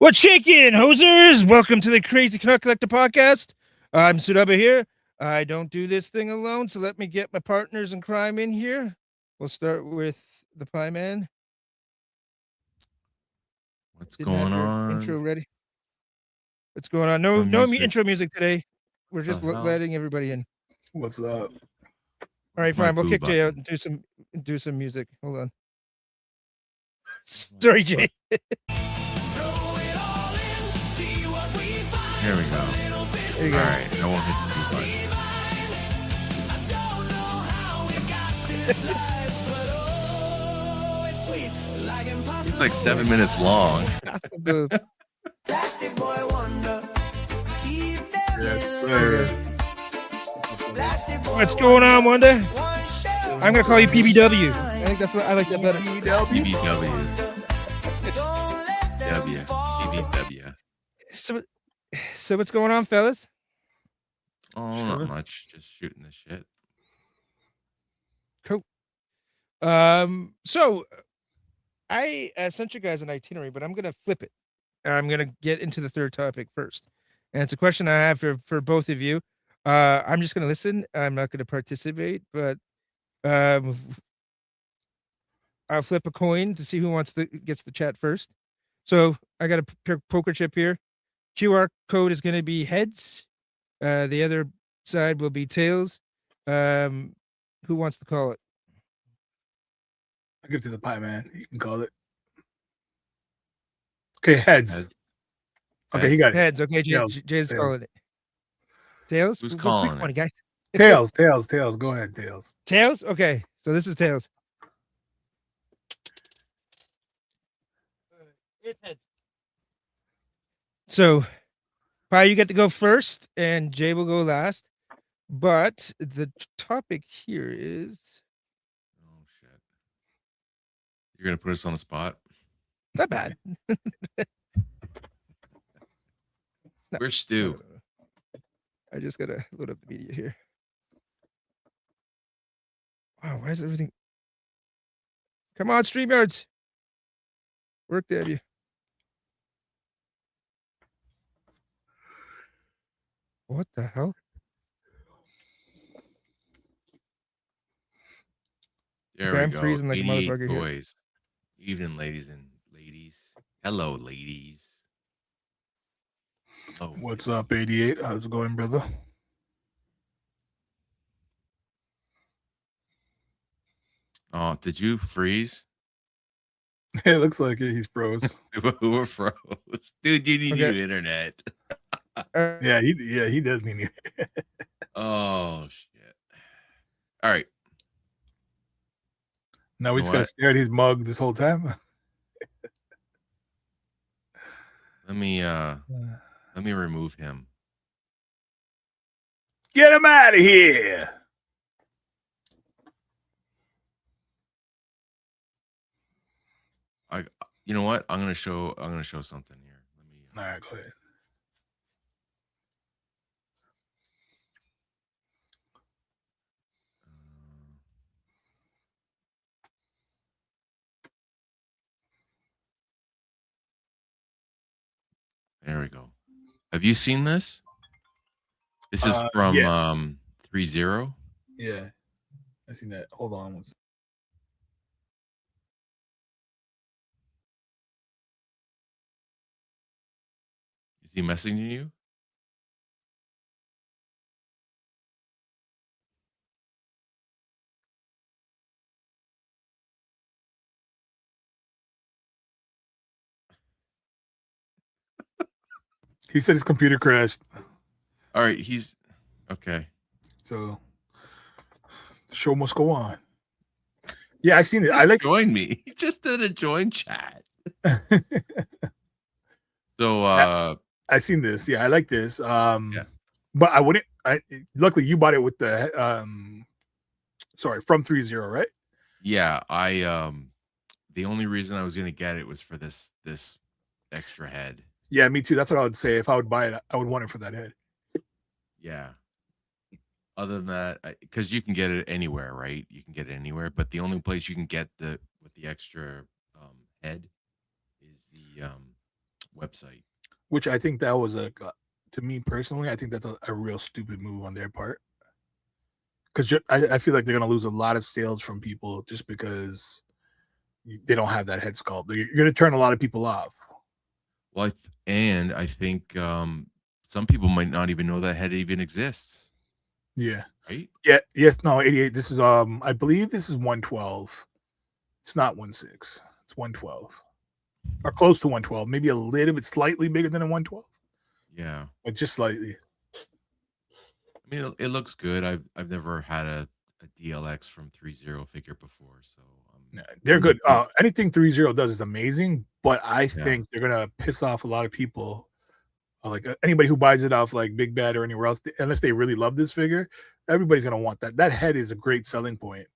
What's shaking, hosers? Welcome to the Crazy Canuck Collector podcast. I'm Sudaba here. I don't do this thing alone, so let me get my partners in crime in here. We'll start with the Pie Man. What's Didn't have going your on? intro ready. What's going on? No music. intro music today. We're just The hell? letting everybody in. What's up? All right, Where's my fine. We'll boo kick Jay out button? and do some music. Hold on. Sorry, Jay. Here we go. There you go. All right, I won't hit the boo button. It's like 7 minutes long. What's going on, Wanda? I'm gonna call you PBW. I think that's what I like that better. PBW. PBW. So what's going on, fellas? Oh, Sure. not much. Just shooting the shit. Cool. So I sent you guys an itinerary, but I'm gonna flip it. I'm gonna get into the third topic first, and it's a question I have for both of you. I'm just gonna listen. I'm not gonna participate, but I'll flip a coin to see who gets the chat first. So I got a poker chip here. QR code is gonna be heads. The other side will be tails. Who wants to call it? I give it to the Pie Man. You can call it. Okay, heads. Heads. Okay, he got it. Heads. Okay, Tails. Jay's Tails. calling it. Tails? Who's We'll calling pick one, it? guys. Tails. Go ahead, Tails. Tails? Okay, so this is tails. It's heads. So, Pi, you get to go first, and Jay will go last. But the topic here is Oh, shit. You're going to put us on the spot? not bad. Where's Stu? No. I just gotta load up the media here. Wow, why is everything? Come on, StreamYards. Work there, you. What the hell? There Okay, we I'm go. freezing like a 88 motherfucker here. toys. Evening, ladies and ladies. Hello, ladies. Oh, What's up, 88? How's it going, brother? oh, did you freeze? It looks like it. He's froze. Who were froze? Dude, you need Okay. new internet. Yeah, he does need it. Oh, shit. All right. Now we You just know gotta what? stare at his mug this whole time. Let me remove him. Get him out of here. You know what? I'm gonna show something here. Let me All right, go ahead. there we go. Have you seen this? This is from yeah. 3-0. Yeah, I seen that. Hold on. Is he messaging you? He said his computer crashed. All right, he's okay. So the show must go on. Yeah, I seen it. I like join me. He just did a join chat. So I seen this. Yeah, I like this. Yeah. But I wouldn't. Luckily you bought it with the sorry, from 3-0, right? Yeah, I the only reason I was gonna get it was for this extra head. Yeah, me too. That's what I would say. If I would buy it, I would want it for that head. Yeah. Other than that, because you can get it anywhere, right? You can get it anywhere, but the only place you can get with the extra head is the website. Which I think that was to me personally, I think that's a real stupid move on their part. Because I feel like they're going to lose a lot of sales from people just because they don't have that head sculpt. You're going to turn a lot of people off. Well, I think some people might not even know that head even exists. Yeah. Right? Yeah. Yes. No. 88. This is I believe this is 112. It's not 16. It's 112 or close to 112. Maybe a little bit slightly bigger than a 112. Yeah. But just slightly. I mean, it looks good. I've never had a DLX from 3.0 figure before, so Yeah, they're I'm good. looking- Anything 3.0 does is amazing, but I Yeah. think they're gonna piss off a lot of people. Like anybody who buys it off like Big Bad or anywhere else, unless they really love this figure, everybody's gonna want that. That head is a great selling point.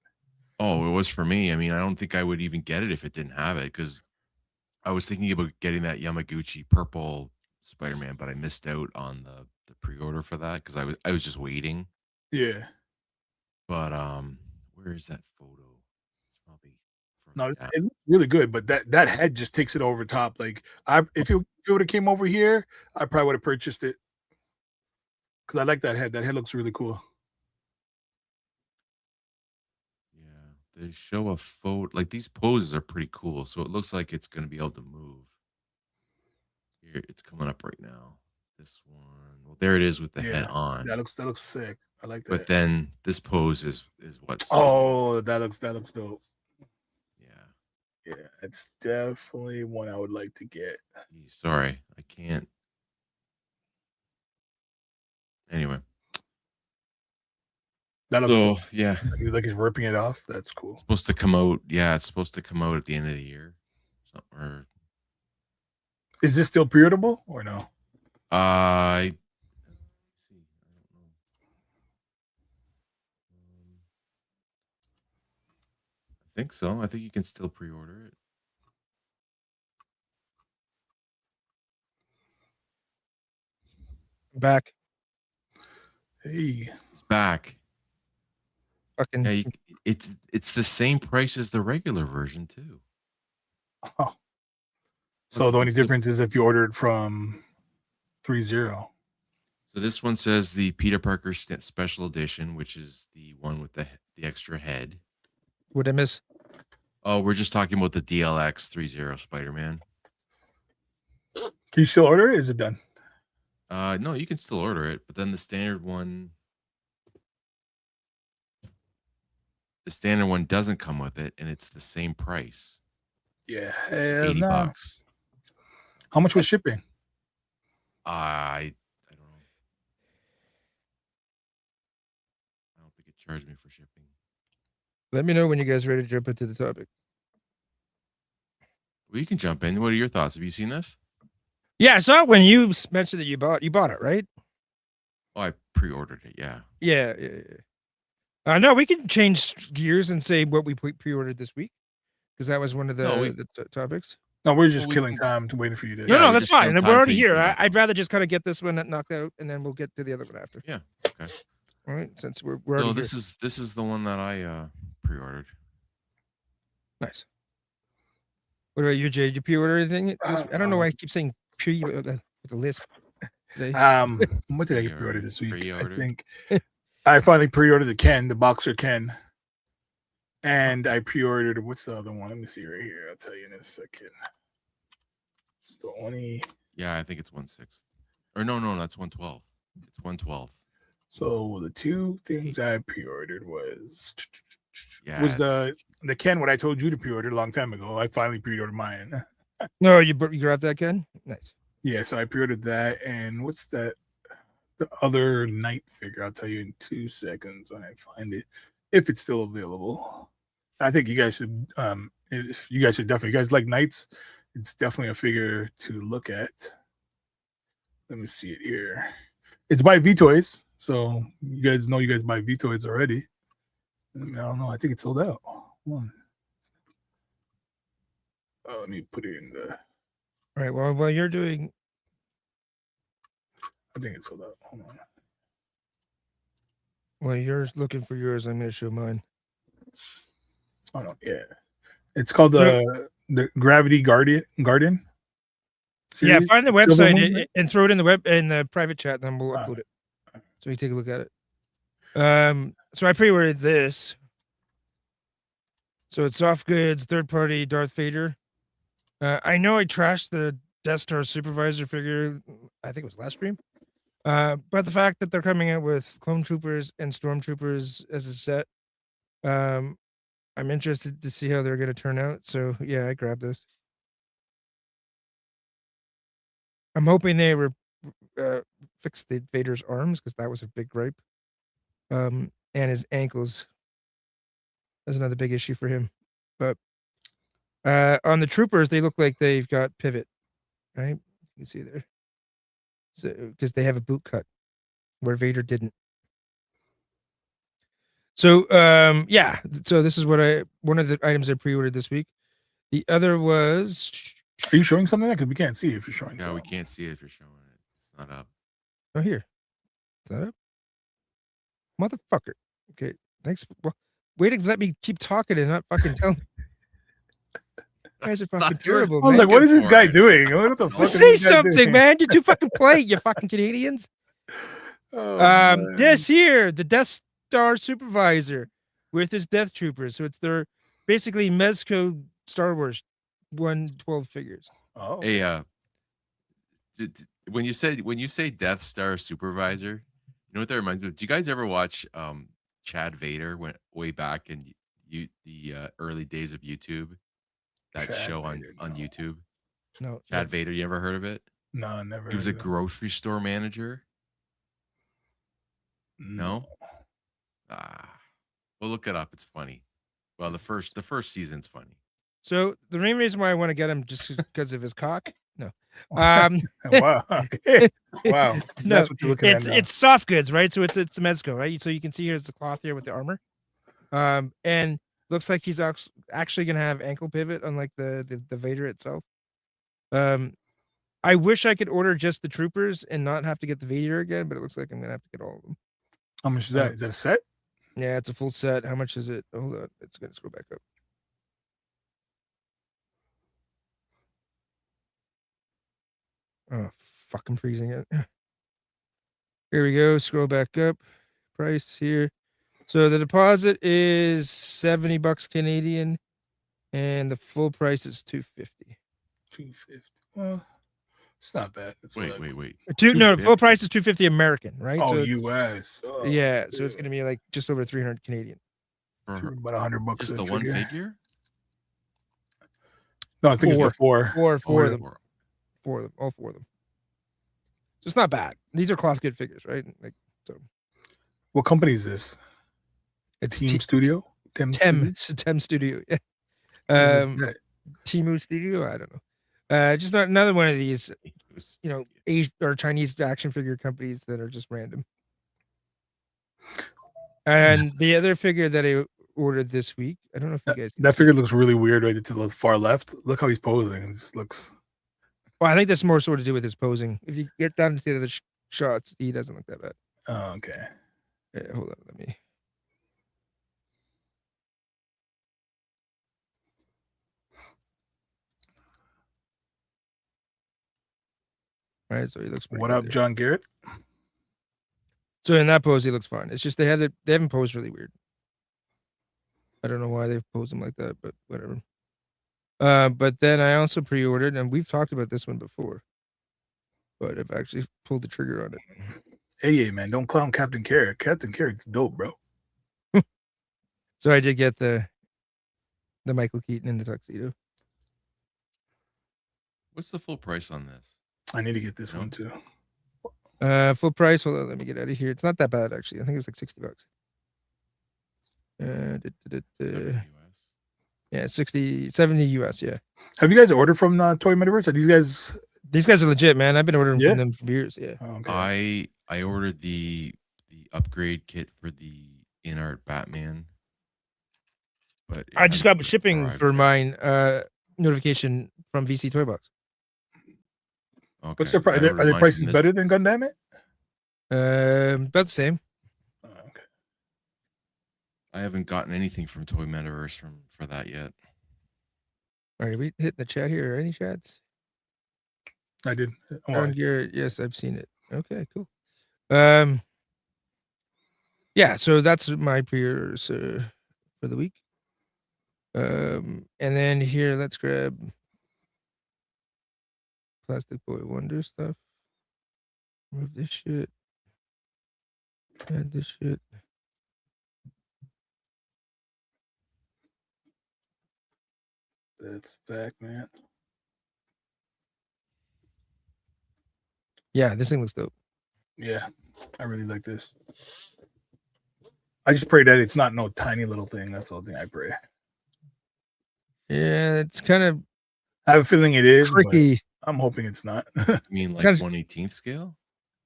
Oh, it was for me. I mean, I don't think I would even get it if it didn't have it because I was thinking about getting that Yamaguchi purple Spider-Man, but I missed out on the pre-order for that because I was just waiting. Yeah. But where is that photo? It's probably No, further down. it's really good, but that head just takes it over top. Like if it would have came over here, I probably would have purchased it because I like that head. That head looks really cool. Yeah, they show a photo. Like these poses are pretty cool, so it looks like it's going to be able to move. Here, it's coming up right now. This one. Well, there it is with the head on. That looks sick. I like that. But then this pose is what's oh, that looks dope. Yeah. Yeah, it's definitely one I would like to get. Sorry, I can't. Anyway. That looks So dope. yeah, Like he's ripping it off. That's cool. it's supposed to come out. Yeah, it's supposed to come out at the end of the year. So, or Is this still pre-orderable or no? I see. I don't know. I think so. I think you can still pre-order it. Back. Hey, It's back. Fucking. Yeah, it's the same price as the regular version too. oh. So the only difference is if you order it from 3.0. So this one says the Peter Parker Special Edition, which is the one with the extra head. What I miss? Oh, we're just talking about the DLX 3.0 Spider-Man. Can you still order it? Is it done? No, you can still order it, but then the standard one doesn't come with it, and it's the same price. Yeah, $80. How much was shipping? I don't know. I don't think it charged me for shipping. Let me know when you guys are ready to jump into the topic. Well, you can jump in. What are your thoughts? Have you seen this? Yeah, I saw it when you mentioned that you bought it, right? Oh, I pre-ordered it. Yeah. Yeah. No, we can change gears and say what we pre-ordered this week because that was one of the topics. No, we're just killing time to waiting for you to. No, that's fine. killing We're time already till you here. come back I'd rather just kind of get this one knocked out, and then we'll get to the other one after. Yeah. Okay. All right. Since we're already this here. this is the one that I pre-ordered. Nice. What about you, Jay? Did you pre-order anything? I don't know why I keep saying pre with the list. What did I Pre-order. pre-order this week? Pre-order. I think I finally pre-ordered the boxer Ken, and I pre-ordered what's the other one? Let me see right here. I'll tell you in a second. It's the only. Yeah, I think it's 1/6. Or no, that's 112. It's 112. So the two things I pre-ordered was Yeah, the Ken what I told you to pre-order a long time ago. I finally pre-ordered mine. No, you grabbed that, Ken? Nice. Yeah, so I pre-ordered that, and what's that? The other night figure. I'll tell you in 2 seconds when I find it, if it's still available. I think you guys should. If you guys should definitely. You guys like Knights? It's definitely a figure to look at. Let me see it here. It's by V-Toys, so you guys know you guys buy V-Toys already. I don't know. I think it's sold out. Hold on. Let me put it in the. All right. Well, while you're doing, I think it's sold out. Hold on. While you're looking for yours, I'm going to show mine. Oh no, yeah. It's called the Gravity Guardian. Yeah, series? find the Silver website Moon? and throw it in the private chat, then we'll Ah. upload it. So we take a look at it. So I pre-ordered this. So it's soft goods, third party Darth Vader. I know I trashed the Death Star Supervisor figure. I think it was last stream. But the fact that they're coming out with Clone Troopers and Stormtroopers as a set, I'm interested to see how they're going to turn out. So yeah, I grabbed this. I'm hoping they fix the Vader's arms because that was a big gripe. And his ankles. That's another big issue for him. But on the troopers, they look like they've got pivot, right? You can see there. So because they have a boot cut where Vader didn't. So yeah. So this is one of the items I pre-ordered this week. The other was. Are you showing something? Because we can't see if you're showing. Yeah, something. we can't see it if you're showing it. It's not up. Oh, here. Is that up? Motherfucker. Okay. Thanks. Well, wait to let me keep talking and not fucking tell me. You guys are fucking terrible, I was man. like, what is this for guy it. doing? What the fuck? Well, is say this guy something, doing? man. You're too fucking polite, you fucking Canadians. Oh, man. This here, the Death Star Supervisor with his Death Troopers. So it's their basically Mezco Star Wars 112 figures. Oh, Hey, when you say Death Star Supervisor, you know what that reminds me of? Do you guys ever watch Chad Vader went way back in the early days of YouTube? That Chad show Vader, on no. YouTube. No. Chad Vader, you ever heard of it? No, never. He was a heard of grocery store manager. that. No? Ah. Well, look it up. It's funny. Well, the first season's funny. So the main reason why I want to get him just because of his cock. No. Wow. Okay. Wow. No, That's what you're looking at now. it's soft goods, right? So it's the Mezco, right? So you can see here's the cloth here with the armor. And looks like he's actually gonna have ankle pivot, unlike the Vader itself. I wish I could order just the troopers and not have to get the Vader again, but it looks like I'm gonna have to get all of them. How much is that? Is that a set? Yeah, it's a full set. How much is it? Hold on, it's gonna scroll back up. Oh, fuck, I'm freezing it. Here we go. Scroll back up. Price here. So the deposit is $70 Canadian, and the full price is $250. $250. Well, it's not bad. That's what Wait. No, full price is $250 American, right? Oh, so US. Oh, yeah, so it's gonna be like just over 300 Canadian. For about $100 just a the one figure. figure? No, I think it's the four. Four of them. All four of them. So it's not bad. These are cloth good figures, right? Like so. What company is this? It's Team Studio? Tem Studio. Yeah. What is that? Temu Studio. I don't know. Just not another one of these, Asian or Chinese action figure companies that are just random. And the other figure that I ordered this week, I don't know if you guys. That figure looks really weird right to the far left. Look how he's posing. It just looks. Well, I think that's more sort of to do with his posing. If you get down to the other shots, he doesn't look that bad. Oh, okay. Yeah, hold on, let me. All right, so he looks pretty What good up, there. John Garrett? So in that pose, he looks fine. It's just they haven't posed really weird. I don't know why they've posed him like that, but whatever. But then I also pre-ordered, and we've talked about this one before, but I've actually pulled the trigger on it. Hey, man, don't clown Captain Carrot. Captain Carrot's dope, bro. So I did get the Michael Keaton in the tuxedo. What's the full price on this? I need to get this one too. Full price. Hold on, let me get out of here. It's not that bad actually. I think it was like $60. Yeah, 70 US. Yeah. Have you guys ordered from Toy Metaverse? Are these guys? These guys are legit, man. I've been ordering from them for years. Yeah. Oh, okay. I ordered the upgrade kit for the in-art Batman, but I just got shipping for mine. Notification from VC Toy Box. Okay. What's their price? Are their prices better than Gundam? About the same. Oh, okay. I haven't gotten anything from Toy Metaverse for that yet. All right, we hit the chat here. Any chats? I did. Aaron Garrett, yes, I've seen it. Okay, cool. Yeah, so that's my pre-orders for the week. And then here, let's grab Plastic Boy Wonder stuff. Move this shit. Add this shit. That's fact, man. Yeah, this thing looks dope. Yeah, I really like this. I just pray that it's not no tiny little thing. That's the only thing I pray. Yeah, it's kind of I have a feeling it is, tricky. but I'm hoping it's not. You mean like Sounds- 1/18th scale?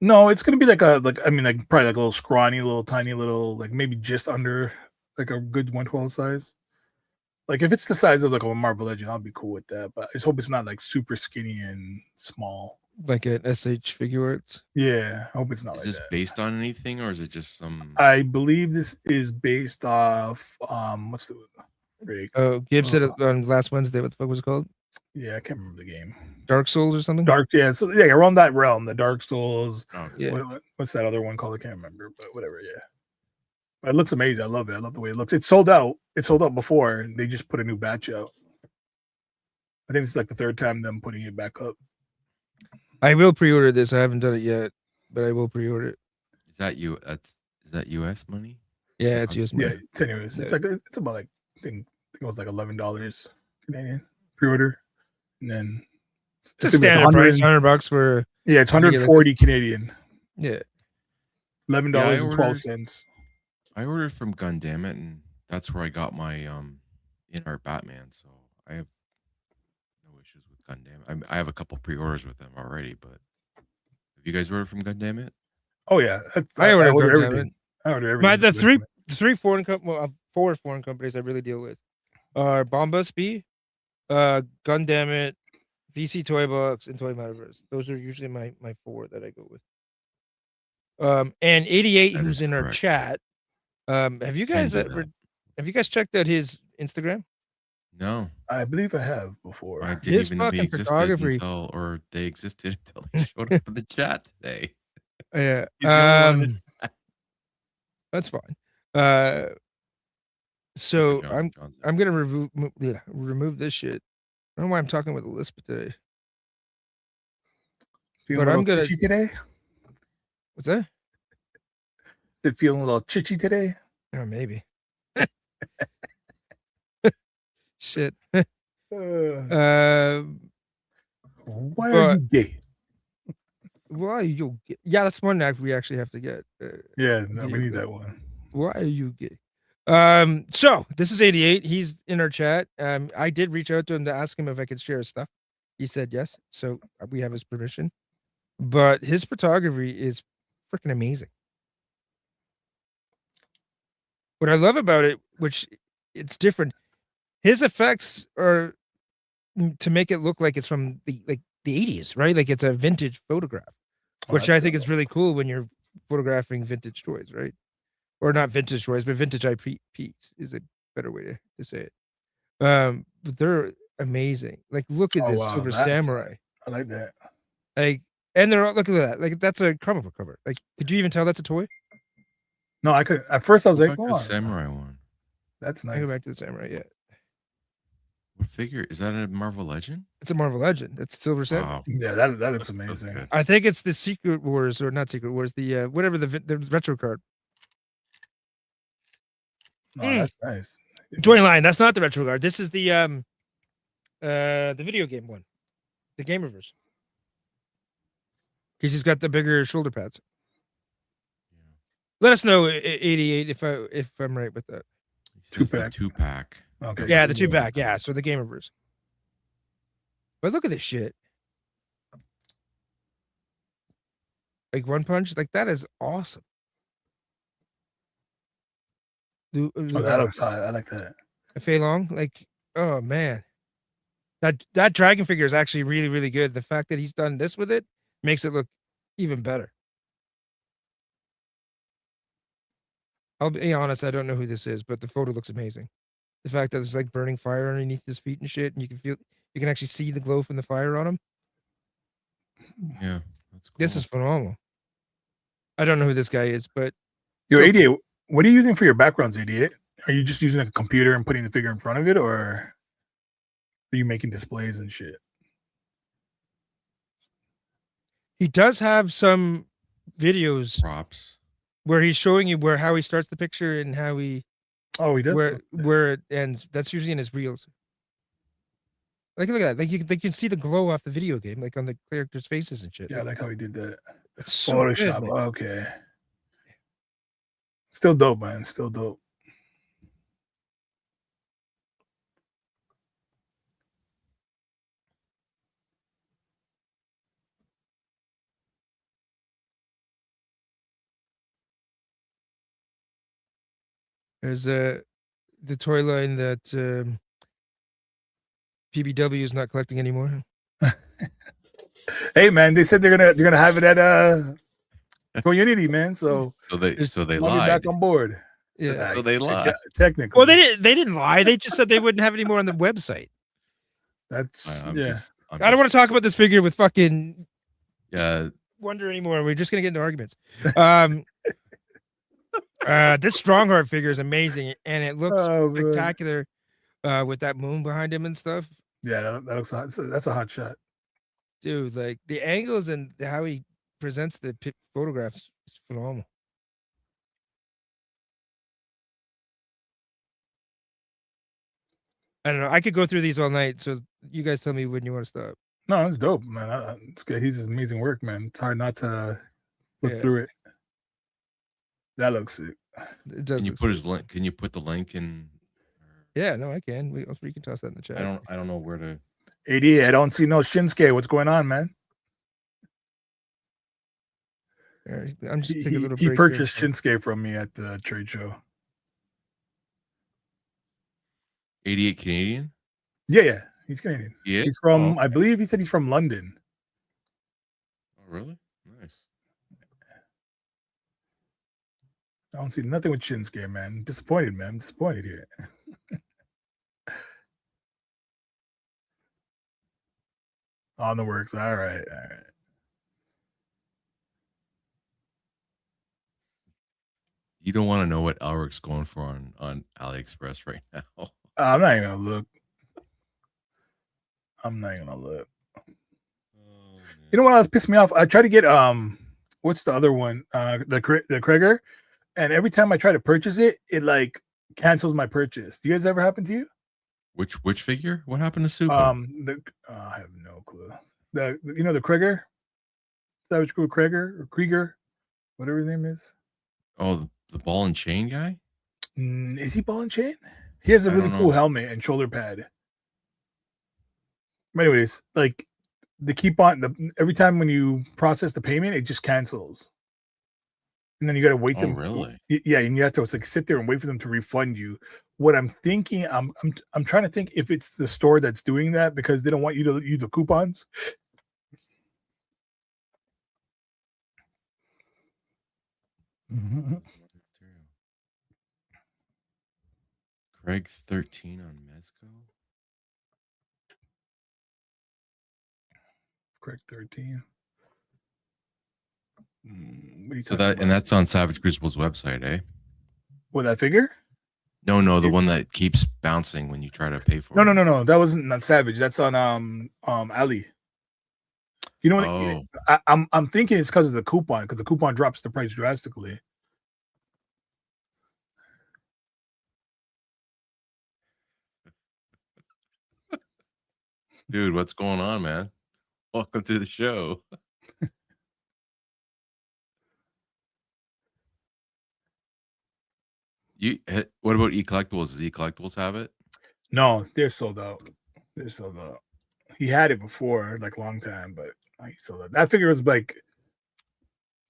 No, it's gonna be like probably like a little scrawny, little tiny, little like maybe just under like a good 1/12 size. Like if it's the size of like a Marvel Legend, I'll be cool with that. But I just hope it's not like super skinny and small. Like an SH figure arts. Yeah, I hope it's not Is like this that. based on anything, or is it just some? I believe this is based off what's the Oh, Gabe said it on last Wednesday. What the fuck was it called? Yeah, I can't remember the game. Dark Souls or something? So yeah, around that realm, the Dark Souls. Oh, Yeah. What's that other one called? I can't remember, but whatever. Yeah, but it looks amazing. I love it. I love the way it looks. It's sold out. It sold out before. And they just put a new batch out. I think it's like the third time them putting it back up. I will pre-order this. I haven't done it yet, but I will pre-order it. Is that US money? Yeah, it's US money. Yeah, it's anyways. It's Yeah. like it's about like I think it was like $11 Canadian pre-order, and then It's a standard price, $100 for yeah, it's 140 Canadian. Yeah, $11.12. I ordered from Gundamit, and that's where I got my in-art Batman. So I have no issues with Gundamit. I have a couple pre-orders with them already, but have you guys ordered from Gundamit? Oh yeah, I ordered everything. everything. I ordered everything. The three foreign four foreign companies I really deal with are Bombus B, Gundamit, VC Toy Box, and Toy Metaverse. Those are usually my four that I go with. And 88, That who's is in our correct. chat. Have you guys do that. have you guys checked out his Instagram? No, I believe I have before. I didn't His even know he fucking existed photography. until they existed until he showed up in the chat today. Yeah. He's the only one in the chat. That's fine. So Johnson. I'm gonna remove this shit. I don't know why I'm talking with a lisp today. Feeling But a I'm little gonna. chitchy today. What's that? Is it feeling a little chitchy today? Oh, maybe. Shit. Why are but- you gay? Why are you gay? Yeah, that's one that we actually have to get. Yeah, no, we video need game. that one. Why are you gay? So this is 88. He's in our chat. I did reach out to him to ask him if I could share his stuff. He said yes, so we have his permission. But his photography is freaking amazing. What I love about it, which it's different, his effects are to make it look like it's from the 80s, right? Like it's a vintage photograph, which I think is really cool when you're photographing vintage toys, right? Or not vintage toys, but vintage IPs is a better way to say it. But they're amazing. Like, look at this Silver Samurai. I like that. Like, and they're all, look at that. Like, that's a comic book cover. Like, could you even tell that's a toy? No, I could. At first, I was Go like, back to the samurai one. That's I nice. go back to the samurai. Yeah, What figure is that? A Marvel Legend? it's a Marvel Legend. It's Silver Samurai. Wow, Yeah, that looks that's amazing. good. I think it's the Secret Wars, or not Secret Wars. The whatever the retro card. No, that's nice. Toy line. That's not the retro card. This is the video game one, the Game Reverse. Because he's got the bigger shoulder pads. Yeah. Let us know 88 if I'm right with that. He says the Two-pack. 2-pack. Okay. Yeah, the 2-pack. Yeah, so the Game Reverse. But look at this shit. Like One Punch, like that is awesome. Oh, that looks hot. I like that. Fei Long, like, oh man, that dragon figure is actually really, really good. The fact that he's done this with it makes it look even better. I'll be honest, I don't know who this is, but the photo looks amazing. The fact that there's like burning fire underneath his feet and shit, and you can actually see the glow from the fire on him. Yeah, that's cool. This is phenomenal. I don't know who this guy is, but Yo, still 88, what are you using for your backgrounds, 88? Are you just using a computer and putting the figure in front of it, or are you making displays and shit? he does have some videos Props. where he's showing you how he starts the picture and how he Oh, he does. where it ends. That's usually in his reels. Like look at that. Like you can see the glow off the video game, like on the characters' faces and shit. Yeah, I like how he did that. It's so good, Photoshop. man. Okay. Still dope, man. Still dope. There's the toy line that PBW is not collecting anymore. Hey, man, they said they're gonna have it at Unity, man. So they I'll be back lied. on board. Yeah. So they lied. Technically. Well, they didn't lie. They just said they wouldn't have any more on the website. That's I'm yeah. just- I'm I don't want just- to talk about this figure with fucking Yeah, Wonder anymore. We're just gonna get into arguments. This Strongheart figure is amazing, and it looks Oh, man. spectacular with that moon behind him and stuff. Yeah, that looks hot. That's a hot shot. Dude, like the angles and how he presents the photographs is phenomenal. I don't know. I could go through these all night. So you guys tell me when you want to stop. No, it's dope, man. It's good. He's amazing work, man. It's hard not to look Yeah. through it. That looks sick. It does. can you look put sick. his link? Can you put the link in? Yeah, no, I can. We can toss that in the chat. I don't know where to. 88, I don't see no Shinsuke. What's going on, man? All right, I'm just He, taking a little he break. purchased here. Shinsuke from me at the trade show. 88 Canadian. Yeah. He's Canadian. Yeah. He's from, Oh, I believe he said he's from London. oh, really? Nice. I don't see nothing with Shinsuke, man. Disappointed, man. I'm disappointed here. On the works. All right. You don't want to know what Alric's going for on AliExpress right now. I'm not even gonna look. You know what else pissed me off? I tried to get what's the other one? The Kreger, and every time I try to purchase it, it like cancels my purchase. Do you guys ever happen to you? Which figure? What happened to Super? I have no clue. The Kreger, Savage Crew Kreger or Krieger, whatever his name is. Oh, the ball and chain guy. Is he ball and chain? He has a really cool helmet and shoulder pad. But anyways, like they keep on every time when you process the payment, it just cancels. And then you got to wait them. Really? Yeah, and you have to like sit there and wait for them to refund you. What I'm thinking, I'm trying to think if it's the store that's doing that because they don't want you to use the coupons. Craig 13 on Mezco. Craig 13. What are you So talking about? that's on Savage Crucible's website, eh? What, that figure? No, the one that keeps bouncing when you try to pay for it. No. That wasn't not Savage. That's on Ali. You know what? I'm thinking it's because of the coupon, because the coupon drops the price drastically. Dude, what's going on, man? Welcome to the show. What about E-Collectibles? Does E-Collectibles have it? No, they're sold out. He had it before, like long time, but he sold out. That figure was like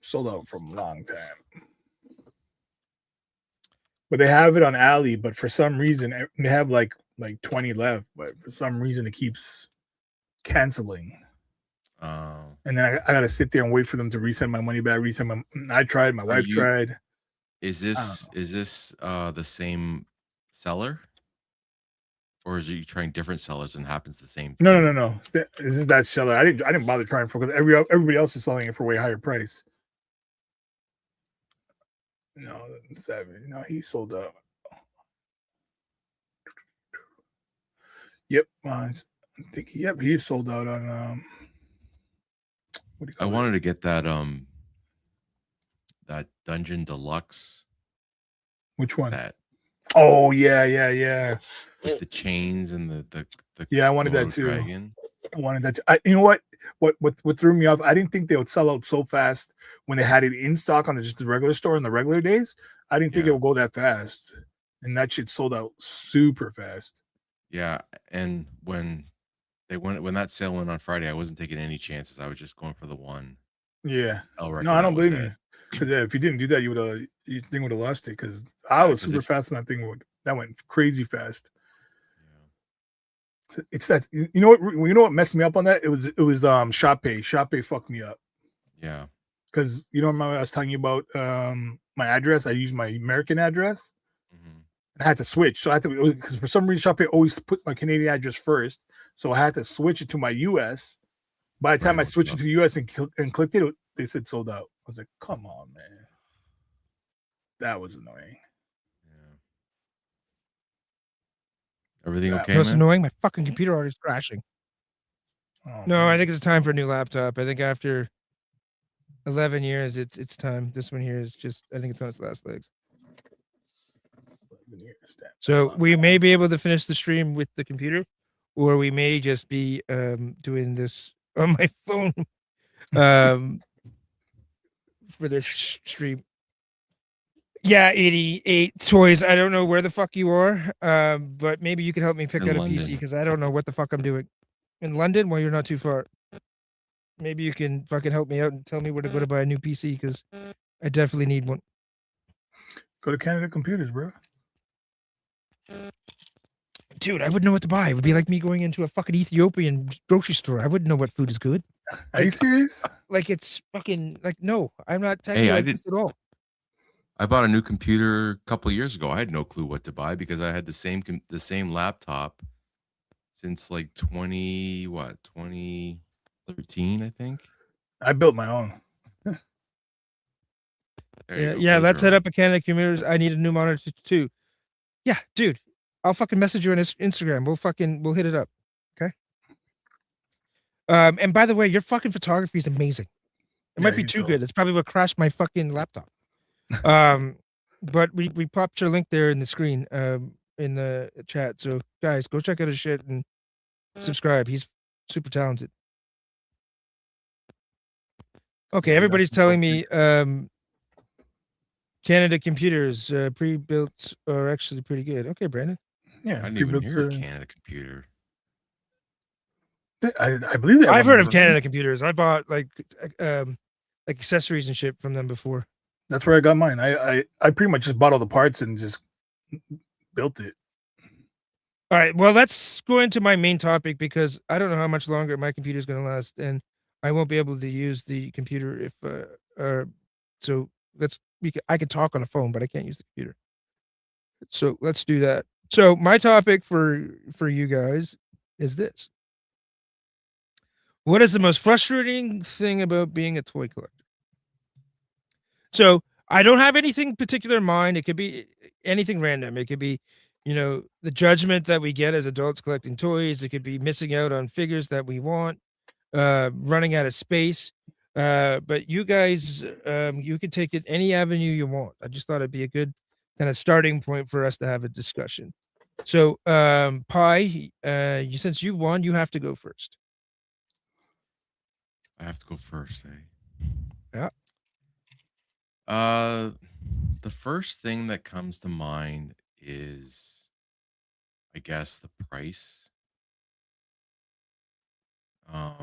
sold out from a long time. But they have it on Ali, but for some reason they have like 20 left, but for some reason it keeps canceling. And then I gotta sit there and wait for them to resend my money back. I tried, my wife tried. Is this the same seller? or is it you trying different sellers and happens the same? No. Isn't that seller? I didn't bother trying for because everybody else is selling it for way higher price. No, Savage. No, he sold out. Yep, I think. Yep, he sold out on. What do you I call wanted it? to get that Dungeon Deluxe Which one? set Oh yeah. with the chains and the Yeah, I wanted that Komodo too. dragon. I wanted that. You know what? What threw me off? I didn't think they would sell out so fast when they had it in stock on just the regular store in the regular days. I didn't think it Yeah. would go that fast, and that shit sold out super fast. Yeah, and when that sale went on Friday, I wasn't taking any chances. I was just going for the one. Yeah. I'll reckon No, I that don't was blame it. you. Because if you didn't do that, you thing would have lost it. Because I Yeah, was 'cause super if fast, and that went crazy fast. yeah. It's that you know what messed me up on that? It was Shop Pay. Shop Pay fucked me up. Yeah. Because remember I was telling you about my address. I used my American address. Mhm. I had to switch. So I had to, because for some reason Shopee always put my Canadian address first. So I had to switch it to my US. By the time Right I on switched it stuff. to US and clicked it, they said sold out. I was like, come on, man. That was annoying. Yeah. Everything That, okay, Most man? annoying. My fucking computer already crashing. oh, No, man. I think it's time for a new laptop. I think after 11 years, it's time. This one here is just. I think it's on its last legs. So we may be able to finish the stream with the computer, or we may just be doing this on my phone for this stream. Yeah, 88 toys. I don't know where the fuck you are, but maybe you can help me pick In out a PC London. because I don't know what the fuck I'm doing. In London, well, you're not too far. Maybe you can fucking help me out and tell me where to go to buy a new PC because I definitely need one. Go to Canada Computers, bro. Dude, I wouldn't know what to buy. It would be like me going into a fucking Ethiopian grocery store. I wouldn't know what food is good. Are you serious? Like it's fucking like no, I'm not Hey, technically I like did this at all. I bought a new computer a couple of years ago. I had no clue what to buy because I had the same laptop since like 2013, I think. I built my own. There you go. Yeah, Build let's your head own. up a Canuck computers. I need a new monitor too. Yeah, dude. I'll fucking message you on Instagram. We'll hit it up. Okay. And by the way, your fucking photography is amazing. It might be too good. It's probably what crashed my fucking laptop. But we popped your link there in the screen, in the chat. So guys, go check out his shit and subscribe. He's super talented. Okay, everybody's telling me Canada computers pre-built are actually pretty good. Okay, Brandon. Yeah, I didn't even hear a Canada computer. I believe that. I've heard of Canada computers. I bought like accessories and shit from them before. That's where I got mine. I pretty much just bought all the parts and just built it. All right. Well, let's go into my main topic because I don't know how much longer my computer is going to last, and I won't be able to use the computer if. So I could talk on the phone, but I can't use the computer. So let's do that. So my topic for you guys is this: what is the most frustrating thing about being a toy collector? So I don't have anything particular in mind. It could be anything random. It could be, the judgment that we get as adults collecting toys. It could be missing out on figures that we want, running out of space. But you guys, you can take it any avenue you want. I just thought it'd be a good kind of starting point for us to have a discussion. So, Pi, since you won, you have to go first. I have to go first, eh? Yeah. The first thing that comes to mind is, I guess, the price. What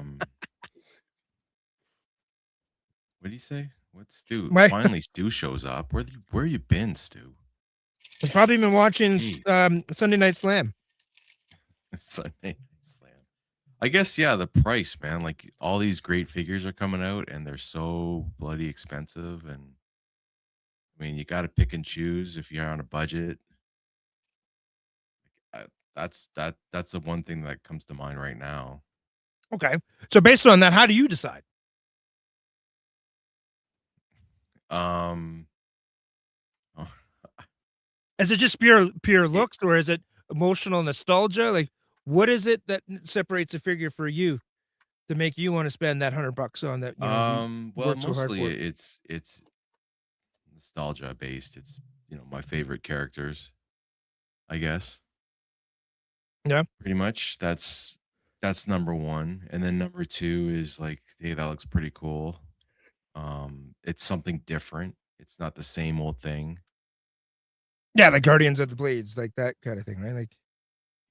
do you say? What Stu? Finally, Stu shows up. Where you been, Stu? I've probably been watching Sunday Night Slam. Sunday Night Slam. I guess the price, man. Like all these great figures are coming out, and they're so bloody expensive. And I mean, you got to pick and choose if you're on a budget. that's the one thing that comes to mind right now. Okay. So based on that, how do you decide? Um, oh, Is it just pure looks, or is it emotional nostalgia? Like, what is it that separates a figure for you to make you want to spend that $100 on that? You well, worked so hard mostly for it. it's nostalgia based. It's my favorite characters, I guess. Yeah. Pretty much. That's number one, and then number two is like, hey, that looks pretty cool. It's something different. It's not the same old thing. Yeah, like Guardians of the Blades, like that kind of thing, right? Like,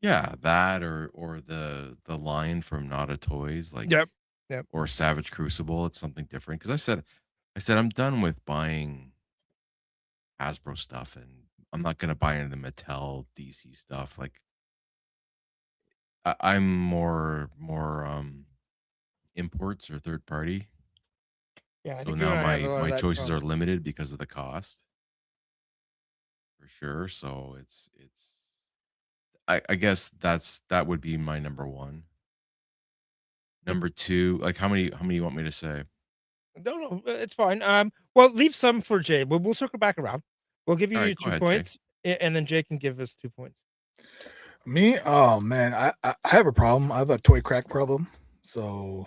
Yeah, that or the line from Nada Toys, like, yep, yep. or Savage Crucible. It's something different because I said I'm done with buying Hasbro stuff, and I'm not gonna buy any of the Mattel DC stuff. Like, I'm more imports or third party. Yeah, I So think you now and I have a my lot of my that in choices common. are limited because of the cost, for sure. So I guess that would be my number one. Number two, like, how many you want me to say? No, no, it's fine. Well, leave some for Jay. We'll circle back around. We'll give All you right, go two ahead, Jay. points, and then Jay can give us 2 points. Me? Oh man, I have a problem. I have a toy crack problem. So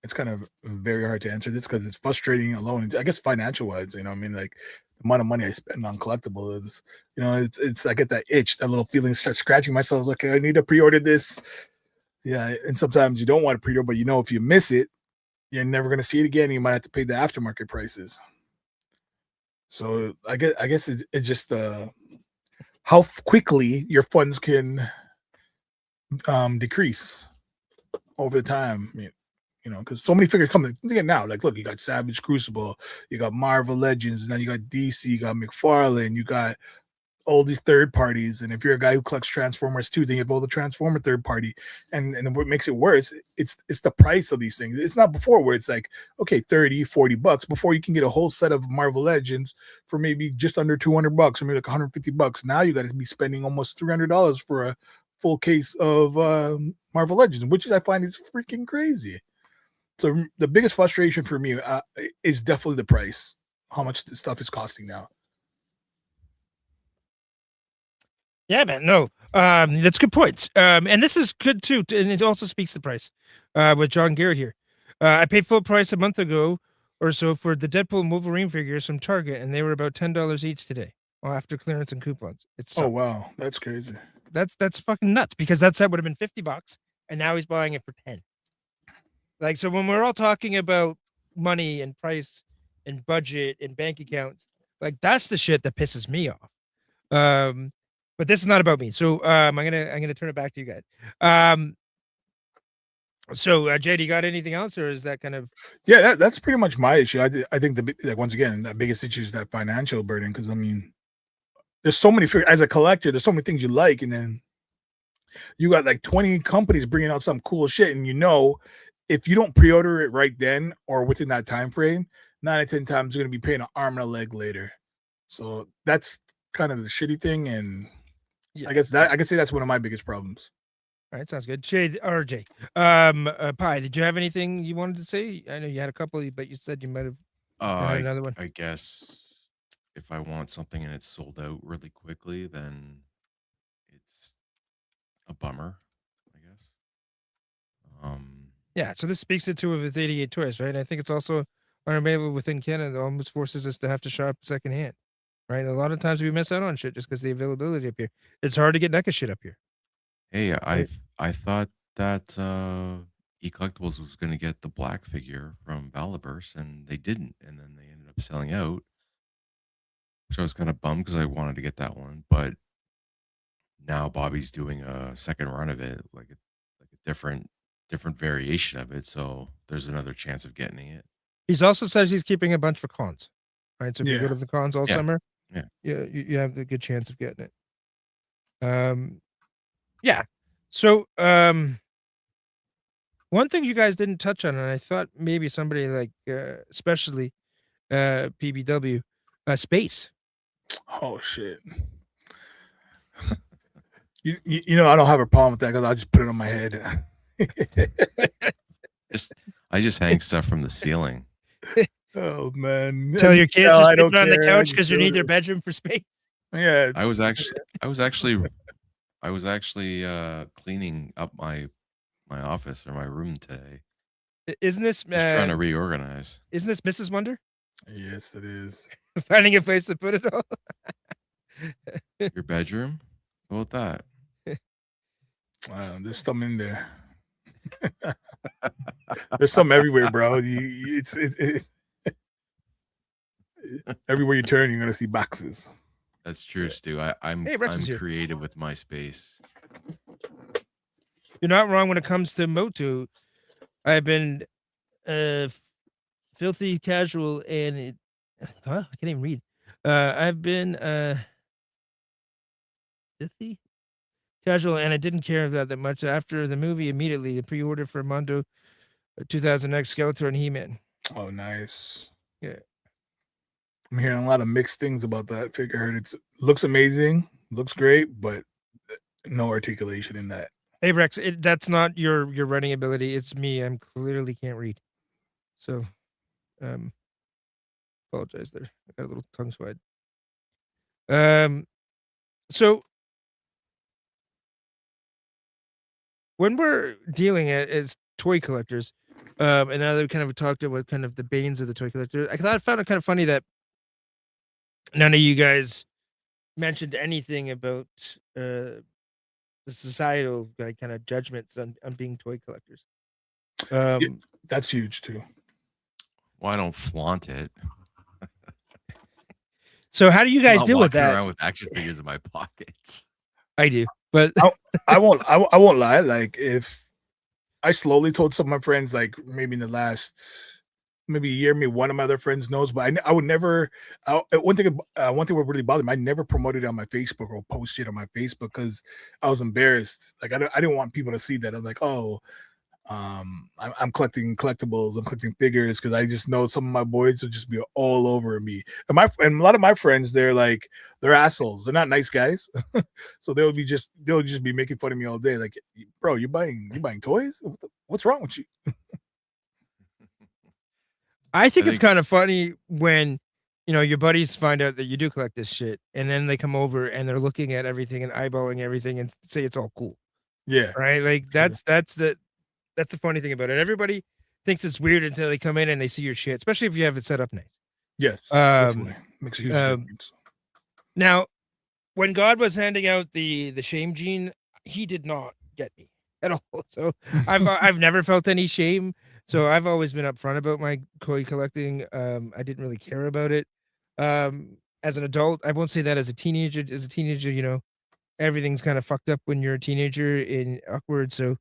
it's kind of very hard to answer this because it's frustrating alone. I guess financial wise, I mean, like the amount of money I spend on collectible is, it's I get that itch, that little feeling, start scratching myself. Okay, I need to pre-order this. Yeah, and sometimes you don't want to pre-order, but if you miss it, you're never gonna see it again. You might have to pay the aftermarket prices. So I guess it's just how quickly your funds can decrease over the time. Because so many figures come again now. Like, look, you got Savage Crucible, you got Marvel Legends, and then you got DC, you got McFarlane, you got all these third parties. And if you're a guy who collects Transformers too, then you have all the Transformer third party. And what makes it worse, it's the price of these things. It's not before where it's like, okay, $30-$40 before you can get a whole set of Marvel Legends for maybe just under $200 or maybe like $150. Now you got to be spending almost $300 for a full case of Marvel Legends, which I find is freaking crazy. So the biggest frustration for me is definitely the price, how much the stuff is costing now. Yeah, man. No, that's good points. And this is good too, and it also speaks the price. With John Garrett here, I paid full price a month ago or so for the Deadpool and Wolverine figures from Target, and they were about $10 each today, well, after clearance and coupons. It's Oh wow, that's crazy. that's fucking nuts because that set would have been $50, and now he's buying it for 10. Like, so when we're all talking about money and price and budget and bank accounts, like that's the shit that pisses me off. But this is not about me. So I'm gonna turn it back to you guys. So Jay, do you got anything else, or is that kind of Yeah, that's pretty much my issue. I think like once again, the biggest issue is that financial burden. Because I mean, there's so many as a collector, there's so many things you like, and then you got like 20 companies bringing out some cool shit, and if you don't pre-order it right then or within that time frame, 9 out of 10 times you're gonna be paying an arm and a leg later. So that's kind of the shitty thing, and yeah? I guess that I can say that's one of my biggest problems. All right, sounds good. Jay or Jay, Pi, did you have anything you wanted to say? I know you had a couple, but you said you might have had I another one. I guess if I want something and it's sold out really quickly, then it's a bummer, I guess. Yeah, so this speaks it to with 88 Toys, right? I think it's also unavailable within Canada. Almost forces us to have to shop secondhand, right? A lot of times we miss out on shit just because the availability up here. It's hard to get NECA shit up here. Hey, Right? I thought that eCollectibles was going to get the black figure from Valaverse, and they didn't, and then they ended up selling out, which I was kind of bummed because I wanted to get that one. But now Bobby's doing a second run of it, like a different variation of it, so there's another chance of getting it. He's also says he's keeping a bunch for cons, right? So if you go Yeah. to the cons all Yeah, summer, yeah. you have the good chance of getting it. Yeah. So one thing you guys didn't touch on, and I thought maybe somebody like especially PBW, space. Oh shit. You know, I don't have a problem with that because I'll just put it on my head. I just hang stuff from the ceiling. Oh man! Tell your kids No, to I sit don't on the care. I couch just because you do need their it. bedroom for space. Yeah, I was actually cleaning up my office or my room today. Isn't this Just trying to reorganize. isn't this Mrs. Wonder yes, it is. finding a place to put it all? Your bedroom? How about There's some in there. There's some everywhere, bro. It's everywhere you turn, you're gonna see boxes. that? That's true, Yeah. Stu. Hey, Rex is I'm here. creative with my space. You're not wrong when it comes to Motu. I've been filthy casual and it I can't even read. I've been filthy casual and I didn't care about that much after the movie. Immediately the pre-order for Mondo 2000X Skeletor and He-Man. Oh, nice. Yeah. I'm hearing a lot of mixed things about that figure. It looks amazing, looks great, but no articulation in that. Hey Rex, that's not your writing ability. It's me. I'm clearly can't read. So, apologize there. I got a little tongue swide. So when we're dealing as toy collectors, and now that we kind of talked about kind of the banes of the toy collector, I found it kind of funny that none of you guys mentioned anything about the societal kind of judgments on being toy collectors. That's huge too. Well, I don't flaunt it. So how do you I'm guys not deal with walking that? around with action figures in my pockets. I do, but I won't lie. Like if I slowly told some of my friends, like maybe in the last maybe a year, maybe one of my other friends knows, but I would never. One thing what really bothered me, I never promoted it on my Facebook or posted it on my Facebook because I was embarrassed. Like I didn't want people to see that. I'm like, oh, I'm collecting collectibles, I'm collecting figures because I just know some of my boys will just be all over me. And a lot of my friends, they're assholes. They're not nice guys, so they'll just be making fun of me all day. Like, bro, you buying toys? What's wrong with you? I think it's kind of funny when your buddies find out that you do collect this shit, and then they come over and they're looking at everything and eyeballing everything and say it's all cool. Yeah, right. Like that's the funny thing about it. Everybody thinks it's weird until they come in and they see your shit, especially if you have it set up nice. Yes, definitely makes a huge difference. Now, when God was handing out the shame gene, he did not get me at all. So I've never felt any shame. So I've always been upfront about my toy collecting. I didn't really care about it. As an adult, I won't say that as a teenager. As a teenager, everything's kind of fucked up when you're a teenager and awkward. So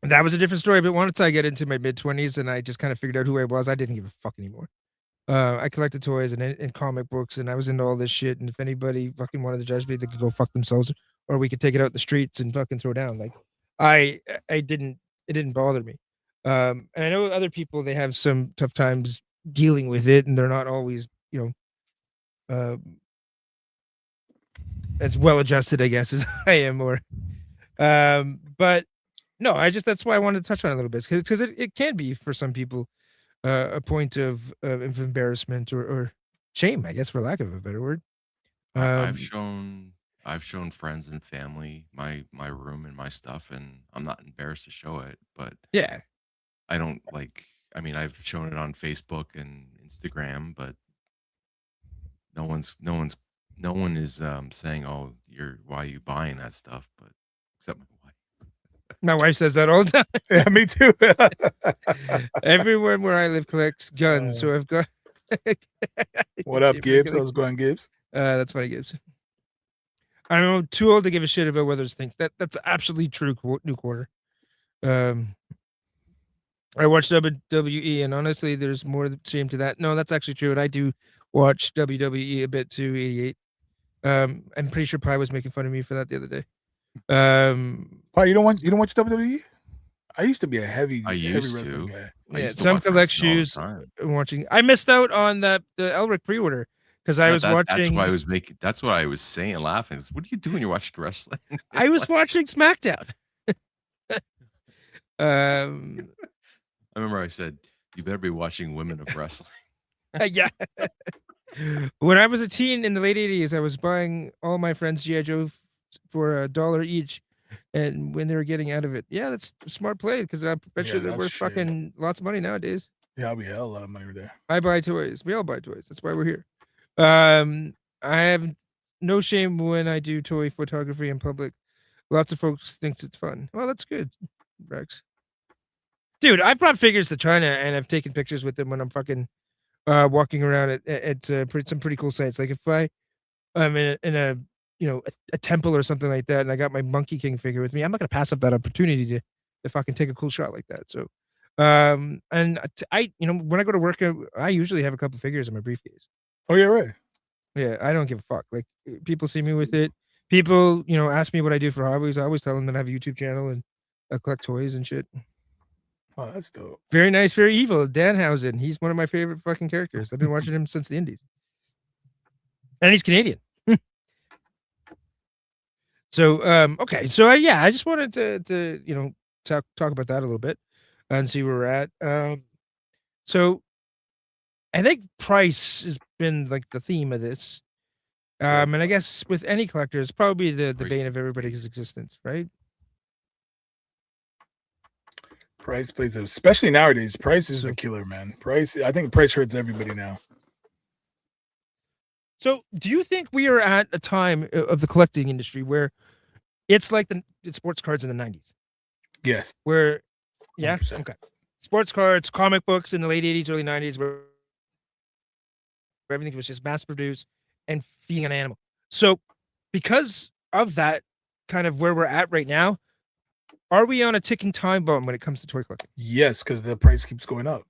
that was a different story. But once I get into my mid-20s and I just kind of figured out who I was, I didn't give a fuck anymore. I collected toys and comic books, and I was into all this shit. And if anybody fucking wanted to judge me, they could go fuck themselves, or we could take it out in the streets and fucking throw down. Like, it didn't bother me. And I know other people, they have some tough times dealing with it, and they're not always, as well adjusted, I guess, as I am. Or, but no, that's why I wanted to touch on it a little bit, because it can be for some people a point of embarrassment or shame, I guess, for lack of a better word. I've shown friends and family my room and my stuff, and I'm not embarrassed to show it. But yeah, I don't like. I mean, I've shown it on Facebook and Instagram, but no one is saying, "Oh, why are you buying that stuff?" But except my wife. My wife says that all the time. Yeah, me too. Everyone where I live collects guns, so I've got. What up, Gibbs? How's it going, Gibbs? That's funny, Gibbs. I'm too old to give a shit about what others think. That's absolutely true. New quarter. I watch WWE, and honestly, there's more shame to that. No, that's actually true, and I do watch WWE a bit too. 88. I'm pretty sure Pi was making fun of me for that the other day. Pi, you don't watch WWE? I used to be a heavy wrestling guy. Yeah, some collect shoes. Watching. I missed out on the Elric pre-order because I was That's watching. why I was making. That's what I was saying, laughing. Is, what are you doing? You're watching wrestling. I was watching SmackDown. Um, I remember I said, "You better be watching Women of Wrestling." yeah. When I was a teen in the late 80s, I was buying all my friends G.I. Joe for $1 each. And when they were getting out of it, yeah, that's a smart play because I bet Yeah, you they're that's worth shit. fucking lots of money nowadays. Yeah, I'll be hell a lot of money there. I buy toys. We all buy toys. That's why we're here. I have no shame when I do toy photography in public. Lots of folks thinks it's fun. Well, that's good, Rex. Dude, I brought figures to China and I've taken pictures with them when I'm fucking walking around at some pretty cool sites. Like if I'm in a a temple or something like that, and I got my Monkey King figure with me, I'm not gonna pass up that opportunity to fucking take a cool shot like that. So, and I when I go to work, I usually have a couple figures in my briefcase. Oh yeah, right. Yeah, I don't give a fuck. Like people see me with it. People, ask me what I do for hobbies. I always tell them that I have a YouTube channel and I collect toys and shit. Oh, that's dope. Very nice, very evil. Danhausen. He's one of my favorite fucking characters. I've been watching him since the Indies. And he's Canadian. So, okay. So, yeah, I just wanted to talk about that a little bit and see where we're at. So I think price has been like the theme of this. And I guess with any collector, it's probably the bane of everybody's existence, right? Price plays, especially nowadays. Price is So- the killer, man. Price. I think price hurts everybody now. So, do you think we are at a time of the collecting industry where it's like the sports cards in the 90s? Yes. Where, yeah, 100%. okay. Sports cards, comic books in the late 80s, early 90s, where everything was just mass produced and feeding an animal. So, because of that, kind of where we're at right now, are we on a ticking time bomb when it comes to toy collecting? Yes, because the price keeps going up.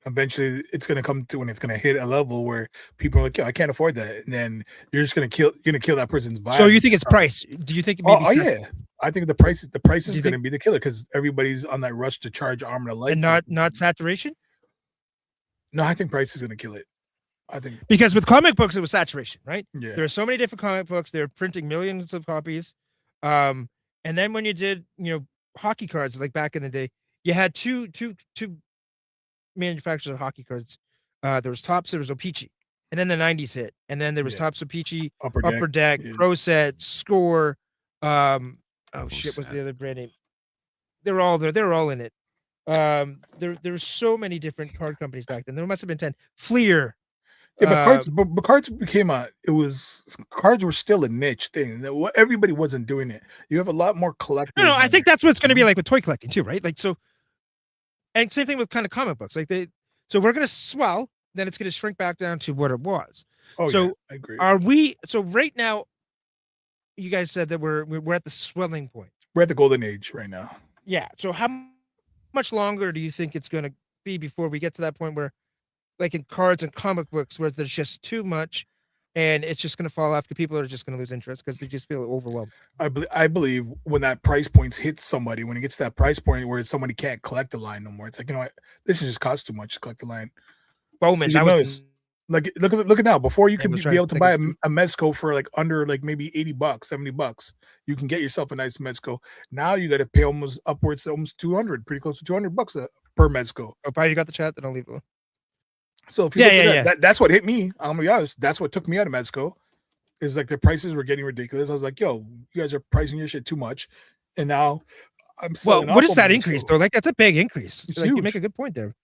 Eventually, it's gonna come to when it's gonna hit a level where people are like, "Yo, I can't afford that," and then you're just gonna kill that person's vibe. So you think it's price? Do you think it Oh yeah, I think the price is you gonna think- be the killer because everybody's on that rush to charge arm and a leg. and not saturation? No, I think price is gonna kill it. I think Because with comic books, it was saturation, right? yeah, There are so many different comic books. They're printing millions of copies. And then when you did, hockey cards, like back in the day, you had two manufacturers of hockey cards. There was Topps, there was O-Pee-Chee. And then the 90s hit. And then there was Yeah. Topps, O-Pee-Chee, upper Deck, yeah. Pro Set, Score. Oh shit, what's Set. the other brand name? They're all there. They're all in it. There were so many different card companies back then. There must have been 10. Fleer. Yeah, but cards became cards were still a niche thing. Everybody wasn't doing it. You have a lot more collectors. No, I now. think that's what it's going to be like with toy collecting too, right? Like so, and same thing with kind of comic books. Like so we're going to swell, then it's going to shrink back down to what it was. Oh, so yeah, I agree. Are we? So right now, you guys said that we're at the swelling point. We're at the golden age right now. Yeah. So how much longer do you think it's going to be before we get to that point where, like in cards and comic books, where there's just too much, and it's just going to fall off because people are just going to lose interest because they just feel overwhelmed? I believe when that price point hits somebody, when it gets to that price point where somebody can't collect the line no more, it's like, you know what, this just costs too much to collect the line. Bowman, You notice, like look at now. Before you could be able to buy a Mezco for like under like maybe $80, $70. You can get yourself a nice Mezco. Now you got to pay almost upwards to almost 200, pretty close to $200 per Mezco. Oh, probably you got the chat, then I'll leave it alone. So if you look at that, that's what hit me. I'm gonna be honest. That's what took me out of Mezco. Is like the prices were getting ridiculous. I was like, yo, you guys are pricing your shit too much. And now I'm selling. Well, what is that increase though? Like that's a big increase. It's like, huge. You make a good point there.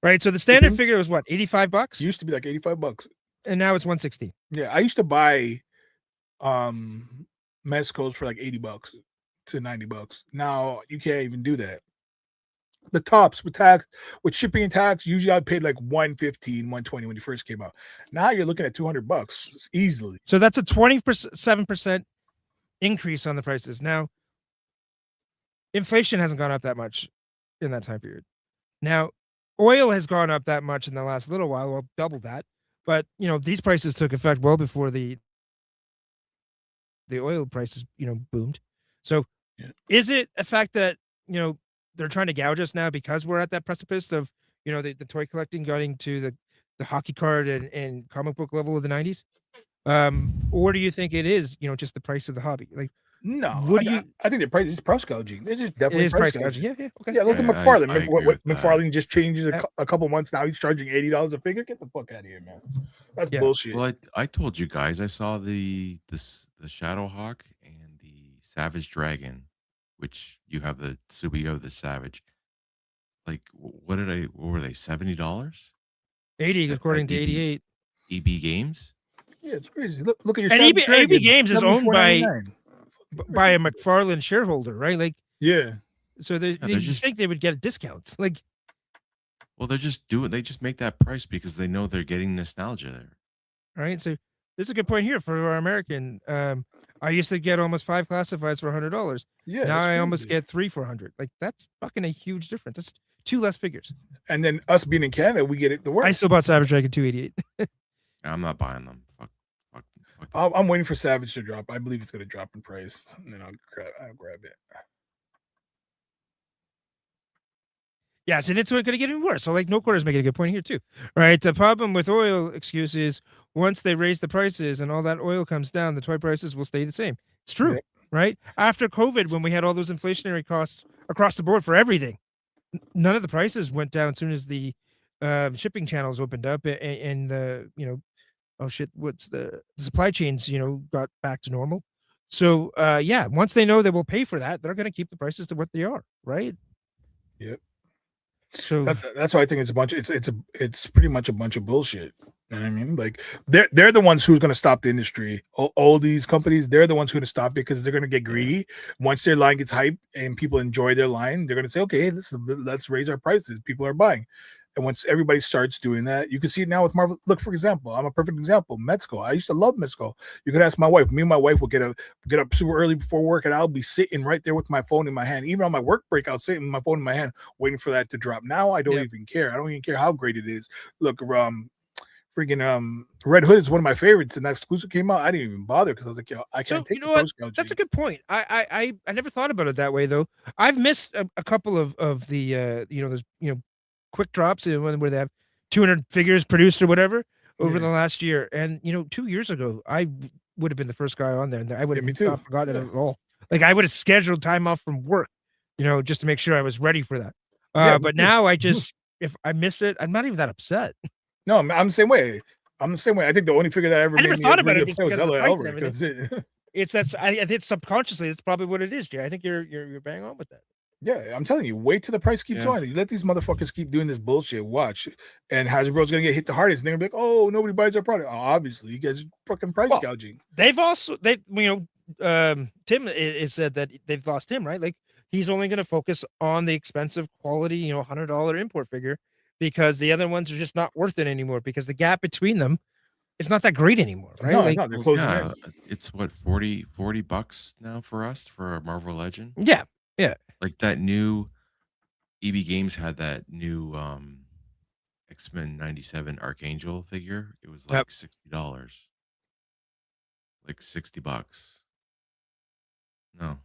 Right. So the standard figure was what, $85? It used to be like $85. And now it's $160. Yeah. I used to buy Mezcos for like $80 to $90. Now you can't even do that. The tops with tax, with shipping and tax, usually I paid like $115, $120 when you first came out. Now you're looking at $200 easily. So that's a 27% increase on the prices. Now, inflation hasn't gone up that much in that time period. Now, oil has gone up that much in the last little while, well, double that. But these prices took effect well before the oil prices, boomed. So, is it a fact that they're trying to gouge us now because we're at that precipice of the toy collecting getting to the hockey card and comic book level of the 90s? Or do you think it is, just the price of the hobby? Like, No, what do you? I think it's price gouging. It's just It definitely is price price gouging. gouging. Yeah, okay. Yeah, look at I McFarlane. agree with that. McFarlane just changes Yep. a couple months now. He's charging $80 a figure. Get the fuck out of here, man. That's Yeah. bullshit. Well, I told you guys I saw the Shadowhawk and the Savage Dragon, which you have the Subio the Savage. Like, what were they? $70 80 at according to EB 88. Games? Yeah, it's crazy. Look at your And Savage EB Dragon, Games is owned by $74.99. by a McFarlane shareholder, right? Like, Yeah, so they're you just think they would get discounts? Like, well, they just make that price because they know they're getting nostalgia there. right? So this is a good point here for our American. I used to get almost 5 classifieds for $100. yeah. Now It's I almost crazy. get 3 for 100. Like, that's fucking a huge difference. That's 2 less figures. And then us being in Canada, we get it the I worst. still bought Savage Dragon 288. I'm not buying them. Fuck. I'm waiting for Savage to drop. I believe it's going to drop in price, and then I'll grab it. Yes, and it's going to get even worse. So, like, No Quarter's making a good point here too, right? The problem with oil excuse is once they raise the prices and all that oil comes down, the toy prices will stay the same. It's true, Yep. right? After COVID, when we had all those inflationary costs across the board for everything, none of the prices went down as soon as the shipping channels opened up and the oh shit, what's the supply chains got back to normal. So yeah, once they know they will pay for that, they're going to keep the prices to what they are, right? Yep. So That's why I think it's a bunch. It's pretty much a bunch of bullshit. You know what I mean? Like they're the ones who's going to stop the industry. All these companies, they're the ones who are going to stop it because they're going to get greedy. Once their line gets hyped and people enjoy their line, they're going to say, "Okay, let's raise our prices." People are buying. And once everybody starts doing that, you can see it now with Marvel. Look, for example, I'm a perfect example. Mezco. I used to love Mezco. You could ask my wife. Me and my wife will get up super early before work, and I'll be sitting right there with my phone in my hand. Even on my work break, I'll sit with my phone in my hand, waiting for that to drop. Now I don't even care. I don't even care how great it is. Look, freaking Red Hood is one of my favorites, and that exclusive came out. I didn't even bother because I was like, yo, I can't take the post gouging. That's a good point. I never thought about it that way though. I've missed a couple of the those quick drops where they have 200 figures produced or whatever over the last year. And 2 years ago, I would have been the first guy on there, and I would have not forgotten it at all. Like, I would have scheduled time off from work, just to make sure I was ready for that. But now I just, if I miss it, I'm not even that upset. No, I'm the same way. I think the only figure that ever I never made thought me about really it upset was because of the price and Elric. everything. I think subconsciously that's probably what it is, Jay. I think you're bang on with that. Yeah, I'm telling you, wait till the price keeps going. You let these motherfuckers keep doing this bullshit. Watch, and Hasbro's gonna get hit the hardest. And they're gonna be like, "Oh, nobody buys our product." Oh, obviously, you guys are fucking price gouging. They've also Tim is said that they've lost him, right? Like, he's only going to focus on the expensive quality, $100 import figure, because the other ones are just not worth it anymore because the gap between them is not that great anymore, right? No, they're closing in. It's what, $40 now for us for a Marvel Legend. Yeah. Like that new EB Games had that new X-Men 97 Archangel figure. It was like $60. Like $60. No.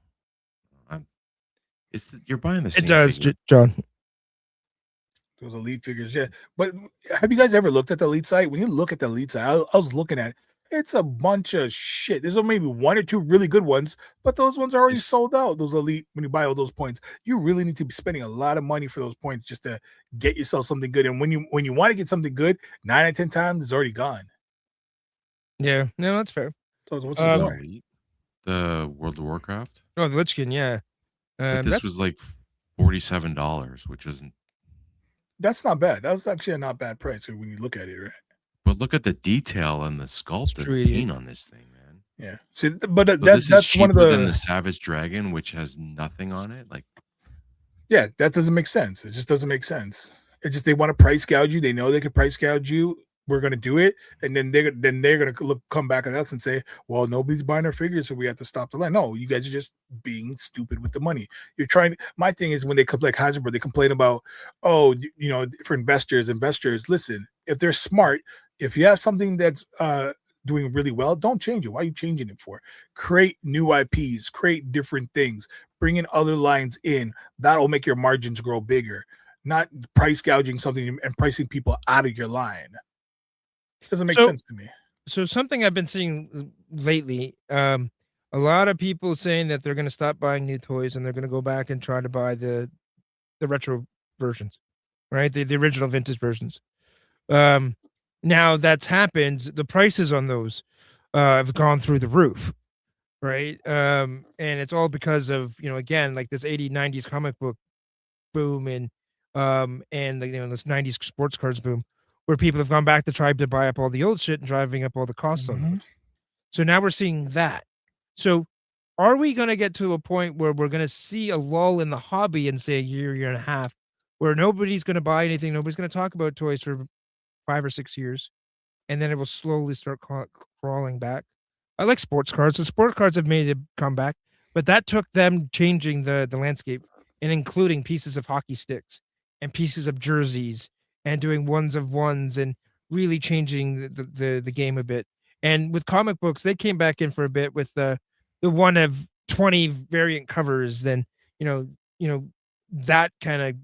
You're buying the same. It does, figure. John. Those Elite figures, yeah. But have you guys ever looked at the Elite site? When you look at the Elite site, I was looking at it. It's a bunch of shit. There's maybe one or two really good ones, but those ones are already sold out. Those Elite, when you buy all those points, you really need to be spending a lot of money for those points just to get yourself something good. And when you want to get something good, 9 out of 10 times it's already gone. Yeah, no, that's fair. So what's the World of Warcraft? Oh, the Lichkin, yeah. But this was like $47, which wasn't. That's not bad. That was actually a not bad price when you look at it, right? But look at the detail and the sculpt and paint on this thing, man. Yeah. See, but that's one of the Savage Dragon, which has nothing on it. Like, yeah, that doesn't make sense. It just doesn't make sense. It's just they want to price gouge you. They know they can price gouge you. We're gonna do it, and then they're gonna come back at us and say, "Well, nobody's buying our figures, so we have to stop the line." No, you guys are just being stupid with the money. You're trying. My thing is when they come like Hasbro, they complain about, oh, for investors. Listen, if they're smart, if you have something that's doing really well, don't change it. Why are you changing it for? Create new IPs, create different things, bring in other lines in. That'll make your margins grow bigger. Not price gouging something and pricing people out of your line. Doesn't make So- sense to me. So something I've been seeing lately, a lot of people saying that they're going to stop buying new toys and they're going to go back and try to buy the retro versions, right? The original vintage versions. Now that's happened. The prices on those have gone through the roof, right? And it's all because of, again, like this 80s, 90s comic book boom and this 90s sports cars boom, where people have gone back to try to buy up all the old shit and driving up all the costs on those. So now we're seeing that. So are we going to get to a point where we're going to see a lull in the hobby in, say, a year and a half, where nobody's going to buy anything, nobody's going to talk about toys for 5 or 6 years, and then it will slowly start crawling back? I like sports cards. The sports cards have made a comeback, but that took them changing the landscape and including pieces of hockey sticks and pieces of jerseys and doing ones of ones and really changing the game a bit. And with comic books, they came back in for a bit with the one of 20 variant covers. Then that kind of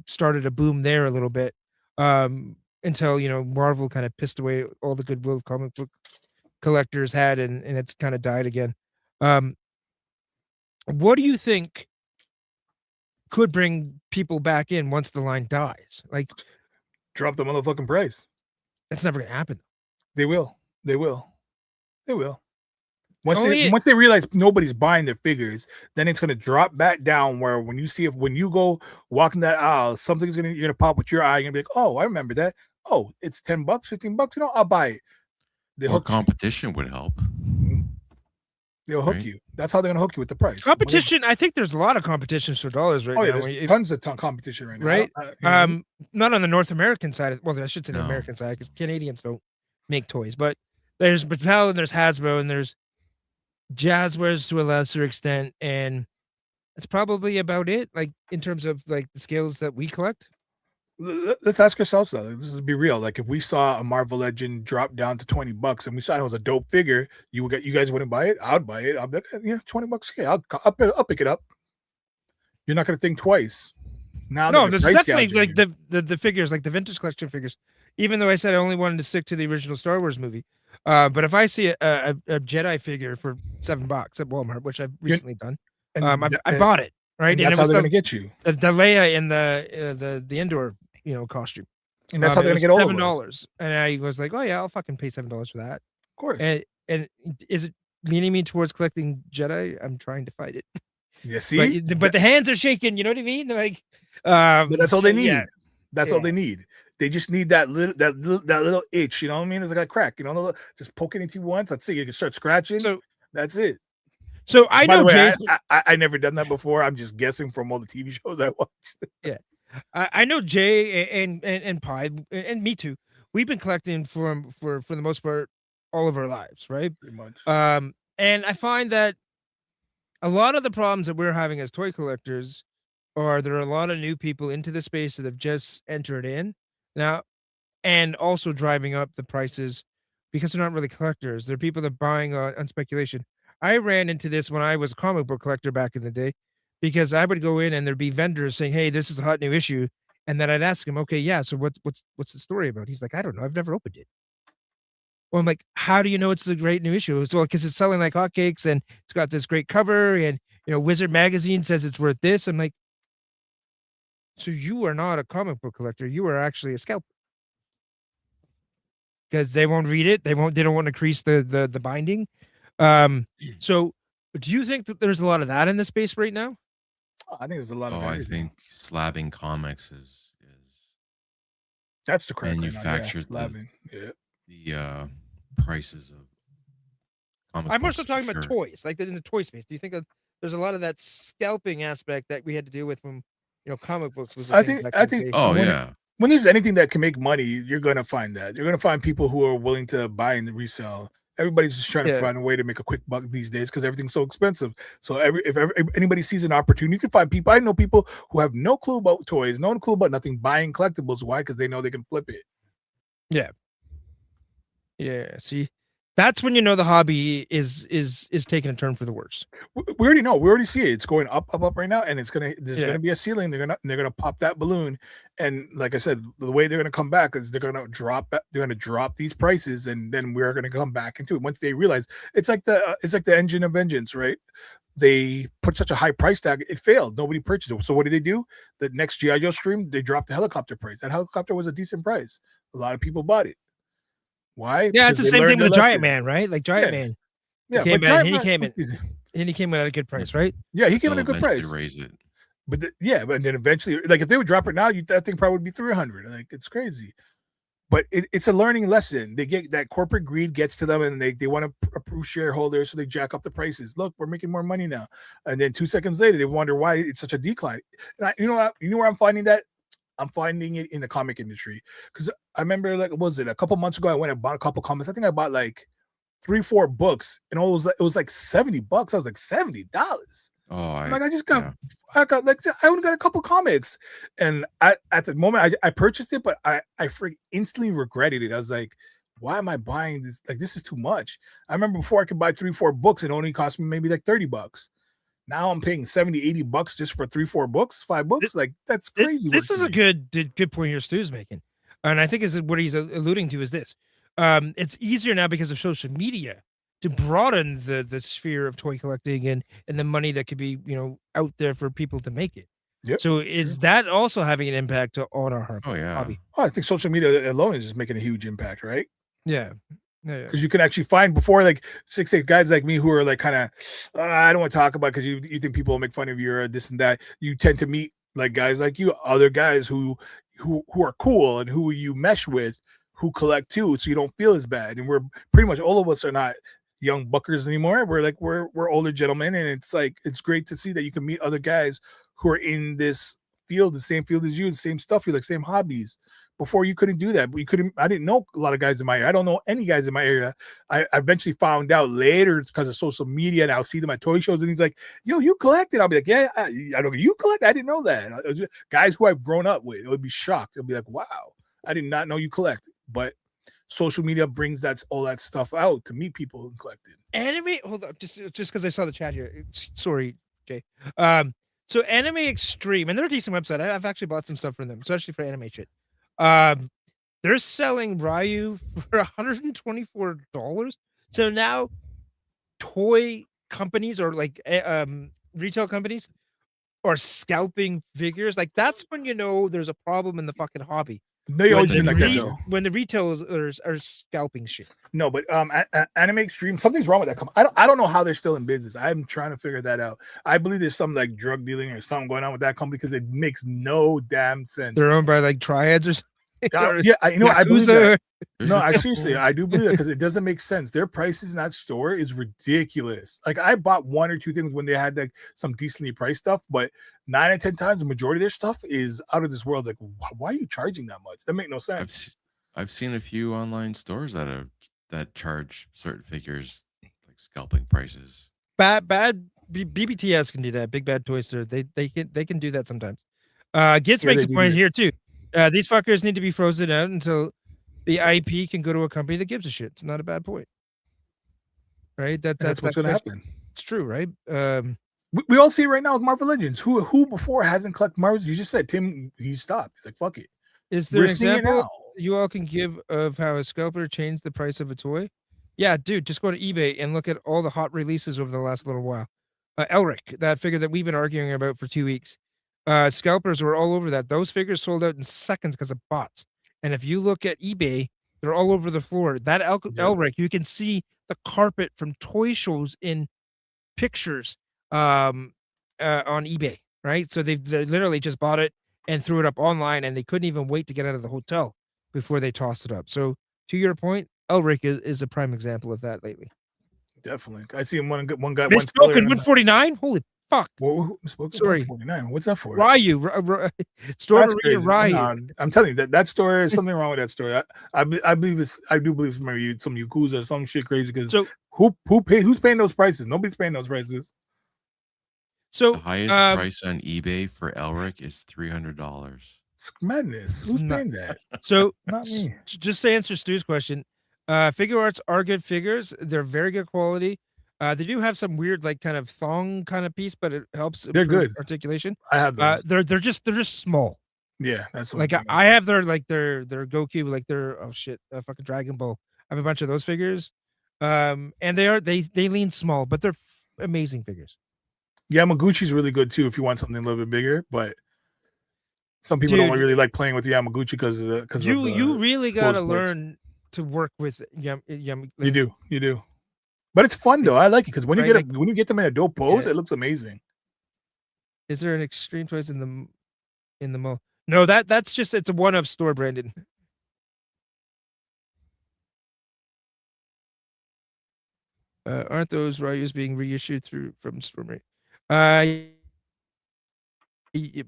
started a boom there a little bit, until Marvel kind of pissed away all the goodwill comic book collectors had, and it's kind of died again. What do you think could bring people back in once the line dies? Like, Drop the motherfucking price. that's never gonna happen. They will. They will. They will. Once Only- they once they realize nobody's buying their figures, then it's gonna drop back down where when you go walking that aisle, you're gonna pop with your eye, you're gonna be like, oh, I remember that. Oh, it's $10, $15, I'll buy it. They Or hook you. competition would help. They'll hook right? you. That's how they're gonna hook you with the price. Competition. I think there's a lot of competition for dollars right Oh yeah, now. there's tons of competition right now. Right? You know, Not on the North American side. Well, I should say the No. American side, because Canadians don't make toys. But there's Mattel and there's Hasbro and there's Jazzwares to a lesser extent, and that's probably about it. Like in terms of like the scales that we collect. let's ask ourselves though. This is be real. Like if we saw a Marvel Legend drop down to $20 and we saw it was a dope figure, you guys wouldn't buy it. I'd buy it. I'll be like, yeah, $20. Okay, I'll pick it up. You're not gonna think twice. Now No, that there's they're price definitely like gouging the figures, like the vintage collection figures. Even though I said I only wanted to stick to the original Star Wars movie, but if I see a Jedi figure for $7 at Walmart, which I've recently done, and I bought it, right? and that's it how was they're gonna get you. the Leia in the indoor costume. And that's how It they're gonna was get all of us. $7, and I was like, oh yeah, I'll fucking pay $7 for that. Of course. And is it leaning me towards collecting Jedi? I'm trying to fight it. Yeah, see? But the hands are shaking. You know what I mean? Like, But that's all they so, need. yeah. That's all they need. They just need that little itch. You know what I mean? It's like a crack. Just poke it into you once. Let's see. You can start scratching. So That's it. So I By know the way, Jay's. I never done that before. I'm just guessing from all the TV shows I watched. I know Jay and Pi and me too. We've been collecting for the most part all of our lives, right? Pretty much. And I find that a lot of the problems that we're having as toy collectors are there are a lot of new people into the space that have just entered in now, and also driving up the prices because they're not really collectors. They're people that are buying on speculation. I ran into this when I was a comic book collector back in the day, because I would go in and there'd be vendors saying, "Hey, this is a hot new issue," and then I'd ask him, "Okay, yeah, so what's the story about?" He's like, "I don't know. I've never opened it." Well, I'm like, "How do you know it's a great new issue?" It's, well, because it's selling like hotcakes and it's got this great cover, and Wizard Magazine says it's worth this. I'm like, so you are not a comic book collector. You are actually a scalper. Because they won't read it. They don't want to crease the binding. So do you think that there's a lot of that in the space right now? I think there's a lot of. Oh, I everything. think slabbing comics is That's the crack. manufactured Right now. Yeah. the prices of comic I'm books also for talking about sure. toys, like in the toy space. Do you think that there's a lot of that scalping aspect that we had to deal with when comic books was? I think. Oh when, yeah. when there's anything that can make money, you're gonna find that. You're gonna find people who are willing to buy and resell. Everybody's just trying to find a way to make a quick buck these days because everything's so expensive. So if anybody sees an opportunity, you can find people. I know people who have no clue about toys, no clue about nothing, buying collectibles. Why? Because they know they can flip it. Yeah. See, That's when you know the hobby is taking a turn for the worse. We already know. We already see it. It's going up right now, and there's Yeah. gonna be a ceiling. They're gonna pop that balloon, and like I said, the way they're gonna come back is they're gonna drop these prices, and then we're gonna come back into it once they realize it's like the engine of vengeance, right? They put such a high price tag, it failed. Nobody purchased it. So what did they do? The next GI Joe stream, they dropped the helicopter price. That helicopter was a decent price. A lot of people bought it. Why? Yeah, it's the Because they same thing learned with the the Giant lesson. Man, right? Like Giant Yeah. Man. Yeah, came but out, Giant and Man, he came in at a good price, right? yeah, he came They'll at a good eventually price. raise it. But but then eventually, like if they would drop it now, that thing probably would be 300. Like it's crazy. But it's a learning lesson. They get that corporate greed gets to them, and they want to approve shareholders, so they jack up the prices. Look, we're making more money now, and then 2 seconds later, they wonder why it's such a decline. And you know where I'm finding that? I'm finding it in the comic industry because I remember like was it a couple months ago? I went and bought a couple comics. I think I bought like 3-4 books, and it was like $70. I was like $70. Oh, I'm like, I only got a couple comics, and at the moment I purchased it, but I instantly regretted it. I was like, why am I buying this? Like, this is too much. I remember before I could buy 3-4 books, it only cost me maybe like $30. Now I'm paying $70-$80 just for 3-4 books, 5 books. Like that's crazy. This is a good point here Stu's making, and I think is what he's alluding to is this. It's easier now because of social media to broaden the sphere of toy collecting and the money that could be out there for people to make it. Yep. So is that also having an impact on our Oh yeah. hobby? Oh, I think social media alone is just making a huge impact, right? Yeah. Because you can actually find before like 6-8 guys like me who are like kind of I don't want to talk about because you think people will make fun of you or this and that. You tend to meet like guys like you, other guys who are cool and who you mesh with, who collect too, so you don't feel as bad. And we're pretty much all of us are not young buckers anymore. We're older gentlemen, and it's great to see that you can meet other guys who are in this field, the same field as you, the same stuff, you like same hobbies. Before you couldn't do that, but I didn't know a lot of guys in my area. I don't know any guys in my area. I eventually found out later because of social media, and I'll see them at toy shows, and he's like, yo, you collected? I'll be like, yeah, I don't. You collect? I didn't know that. Guys who I've grown up with, it would be shocked. They'll be like, wow, I did not know you collect. But social media brings all that stuff out to meet people who collect it. Anime, hold up, just because I saw the chat here. Sorry, Jay. So Anime Extreme, and they're a decent website. I've actually bought some stuff from them, especially for anime shit. They're selling Ryu for $124. So now toy companies or like retail companies are scalping figures. Like that's when you know there's a problem in the fucking hobby. They always been like that though. When the retailers are scalping shit. No, but Anime Extreme, something's wrong with that company. I don't know how they're still in business. I'm trying to figure that out. I believe there's some like drug dealing or something going on with that company because it makes no damn sense. They're owned by like triads or something. Yeah, I believe that. No, I seriously, I do believe that because it doesn't make sense. Their prices in that store is ridiculous. Like I bought 1 or 2 things when they had like some decently priced stuff, but 9 or 10 times the majority of their stuff is out of this world. Like, why are you charging that much? That make no sense. I've seen a few online stores that charge certain figures like scalping prices. Bad BBTS can do that. Big Bad Toy Store. They can do that sometimes. Gitz makes a point here too. These fuckers need to be frozen out until the IP can go to a company that gives a shit. It's not a bad point, right? That's what's going to happen. It's true, right? We all see it right now with Marvel Legends. Who before hasn't collected Marvel? You just said Tim. He stopped. He's like, fuck it. Is there an example you all can give of how a scalper changed the price of a toy? Yeah, dude, just go to eBay and look at all the hot releases over the last little while. Elric, that figure that we've been arguing about for 2 weeks. Scalpers were all over that. Those figures sold out in seconds because of bots. And if you look at eBay, they're all over the floor. That Elric, you can see the carpet from toy shows in pictures on eBay, right? So they literally just bought it and threw it up online, and they couldn't even wait to get out of the hotel before they tossed it up. So to your point, Elric is a prime example of that lately. Definitely. I see him one guy. Spoken 149? Holy fuck. Sorry. 149. What's that for? Ryu. Store Ryu. No, I'm telling you that store is something wrong with that story. I do believe maybe some Yakuza or some shit crazy because who's paying those prices? Nobody's paying those prices. So the highest price on eBay for Elric is $300. It's madness. Who's paying that? So not me. Just to answer Stu's question, Figure arts are good figures. They're very good quality. They do have some weird, like, kind of thong kind of piece, but it helps They're improve good. articulation. I have those. They're just small. Yeah, that's the Like thing. I have their Goku, like their fucking Dragon Ball. I have a bunch of those figures. And they lean small, but they're amazing figures. Yamaguchi's really good too if you want something a little bit bigger, but some people don't Dude, really like playing with the Yamaguchi because you really closed gotta plates. learn to work with You do. But it's fun though. I like it because when you Right, when you get them in a dope pose, yeah. it looks amazing. Is there an extreme choice in the mall? No, that's just it's a one-up store, Brandon. Aren't those Ryus being reissued from Stormray?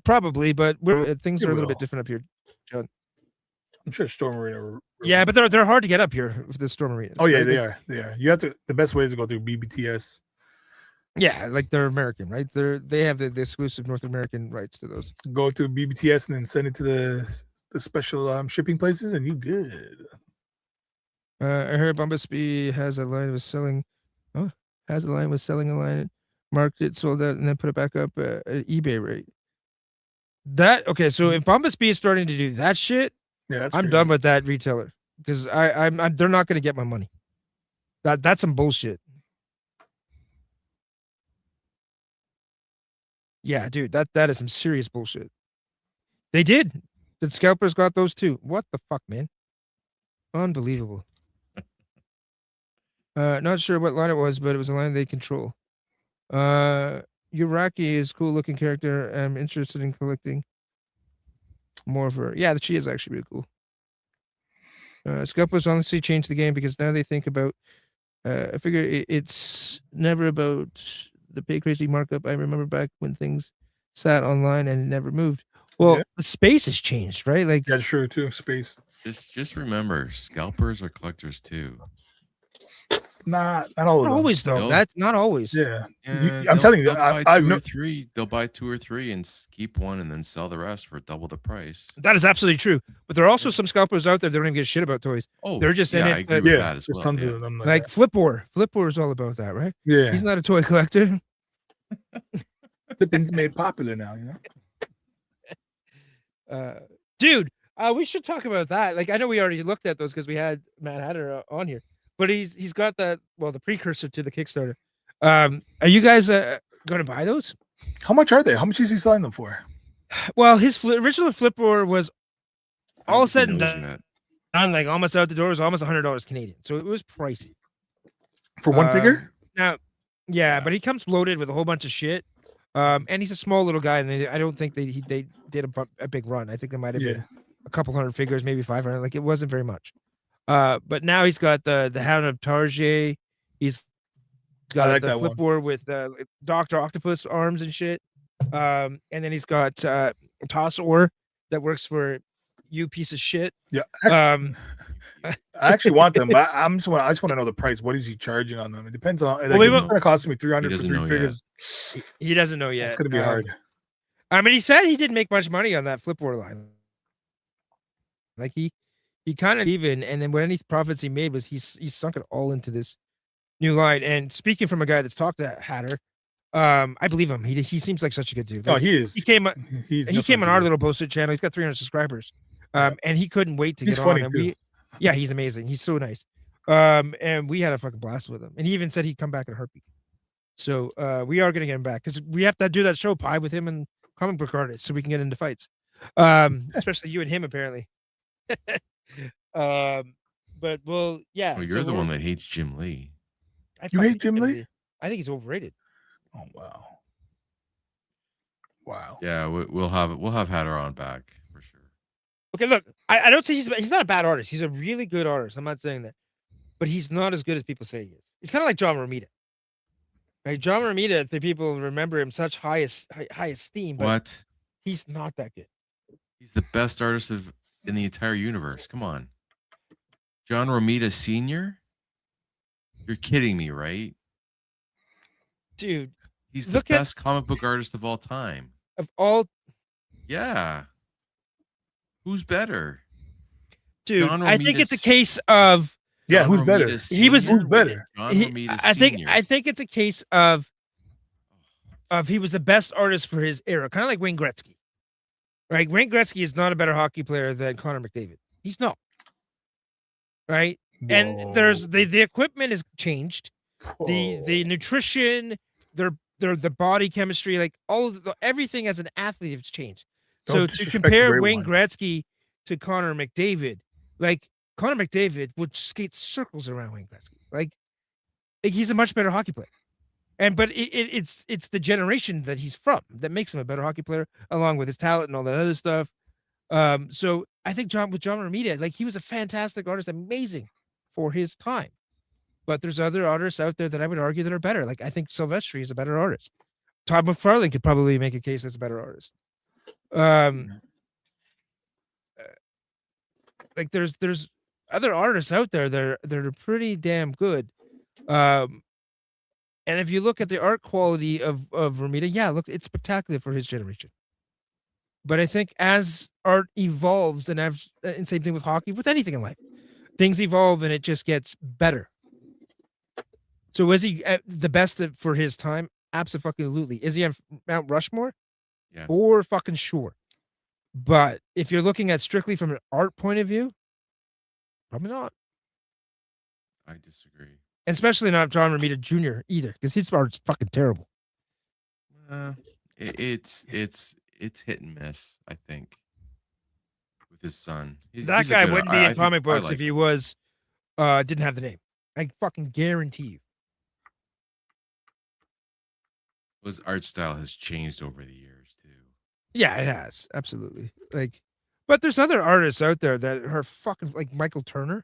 Probably, but things It are a little bit will. different up here, John. I'm sure Storm Arena. Yeah, but they're hard to get up here for the Storm Arenas. Oh yeah, right? they are. They are. You have to. The best way is to go through BBTS. Yeah, like they're American, right? They have the exclusive North American rights to those. Go through BBTS and then send it to the special shipping places, and you good. I heard Bumblebee has a line with selling. Oh, has a line with selling a line, marked it, sold out, and then put it back up at eBay rate. That okay? So if Bumblebee is starting to do that shit, Yeah, that's I'm crazy. done with that retailer because I'm they're not going to get my money. That's some bullshit. Yeah, dude, that is some serious bullshit. They did. The scalpers got those too. What the fuck, man? Unbelievable. Not sure what line it was, but it was a line they control. Uraki is a cool looking character. I'm interested in collecting more of her. Yeah, she is actually really cool. Scalpers honestly changed the game because now they think about. I figure it's never about the pay crazy markup. I remember back when things sat online and it never moved. Well, Yeah. the space has changed, right? Like That's true too. Space. Just remember, scalpers are collectors too. Not all of not them. always though. Nope. That's not always. Yeah. Yeah, I'm telling you, they'll buy I've two or three. They'll buy 2 or 3 and keep one, and then sell the rest for double the price. That is absolutely true. But there are also some scalpers out there that don't even give a shit about toys. Oh, They're just in yeah, it. I agree with that as there's well. tons Yeah. of them. Like Flipboard. Flipboard is all about that, right? Yeah. He's not a toy collector. Flipping's made popular now, you know. Dude, we should talk about that. Like, I know we already looked at those because we had Matt Hatter on here, but he's got that. Well, the precursor to the Kickstarter. Are you guys going to buy those? How much are they? How much is he selling them for? Well, his original Flipboard was I all don't think said he and knows done, yet. like almost out the door. It was almost $100 Canadian, so it was pricey For one figure? Now, yeah, but he comes loaded with a whole bunch of shit. And he's a small little guy, and I don't think they did a big run. I think there might have been a couple hundred figures, maybe 500. Like it wasn't very much. But now he's got the Hound of Tarjay. He's got like the that one. Flipboard with Doctor Octopus arms and shit. And then he's got Tossor that works for you, piece of shit. Yeah. I I actually want them, but I just want to know the price. What is he charging on them? It depends on. Like, Well, it's going to cost me 300 He for doesn't 3 know figures. He doesn't know yet. It's going to be hard. I mean, he said he didn't make much money on that Flipboard line. Like he kind of even, and then what any profits he made was he sunk it all into this new line. And speaking from a guy that's talked to Hatter, I believe him. He seems like such a good dude. Oh, Like, he is. he came definitely on our good. little bullshit channel. He's got 300 subscribers. And he couldn't wait to He's get funny, on. And too. yeah, he's amazing. He's so nice. And we had a fucking blast with him. And he even said he'd come back in a heartbeat. So we are gonna get him back because we have to do that show pie with him and comic book artists so we can get into fights. Especially you and him apparently. But well, yeah. Well, you're the one that hates Jim Lee. You hate Jim Lee? I think he's overrated. Oh wow. Wow. Yeah, we'll have Hatter on back for sure. Okay, look, I don't say he's not a bad artist. He's a really good artist. I'm not saying that, but he's not as good as people say he is. He's kind of like John Romita. Right, John Romita, the people remember him such high esteem, but What? he's not that good. He's the best artist in the entire universe. Come on, John Romita Sr. You're kidding me, right? Dude, He's the look at- best comic book artist of all time. of all, Yeah. Who's better? dude, John I think it's a Romita's- case of Yeah, John who's Romita better? He was- Senior? Who's better? John Romita I Senior. think it's a case of he was the best artist for his era, kind of like Wayne Gretzky. Right? Wayne Gretzky is not a better hockey player than Connor McDavid. He's not. Right? And there's the equipment has changed. The nutrition, their the body chemistry, like all of everything as an athlete has changed. So Don't to disrespect the compare great Wayne one. Gretzky to Connor McDavid, like Connor McDavid would skate circles around Wayne Gretzky. Like he's a much better hockey player. But it's the generation that he's from that makes him a better hockey player, along with his talent and all that other stuff. So I think John Romita, like he was a fantastic artist, amazing for his time. But there's other artists out there that I would argue that are better. Like I think Silvestri is a better artist. Todd McFarlane could probably make a case as a better artist. Like there's other artists out there that are pretty damn good. And if you look at the art quality of Romita, yeah, look, it's spectacular for his generation. But I think as art evolves, and same thing with hockey, with anything in life, things evolve and it just gets better. So is he the best for his time? Absolutely. Is he on Mount Rushmore? Yes. For fucking sure. But if you're looking at strictly from an art point of view, probably not. I disagree. And especially not John Romita Jr. either, because his art's fucking terrible. It's hit and miss, I think, with his son. That He's a guy good- wouldn't I- be I in think comic I books like if he him. was didn't have the name. I fucking guarantee you. His art style has changed over the years too. Yeah, it has. Absolutely. Like, but there's other artists out there that are fucking like Michael Turner.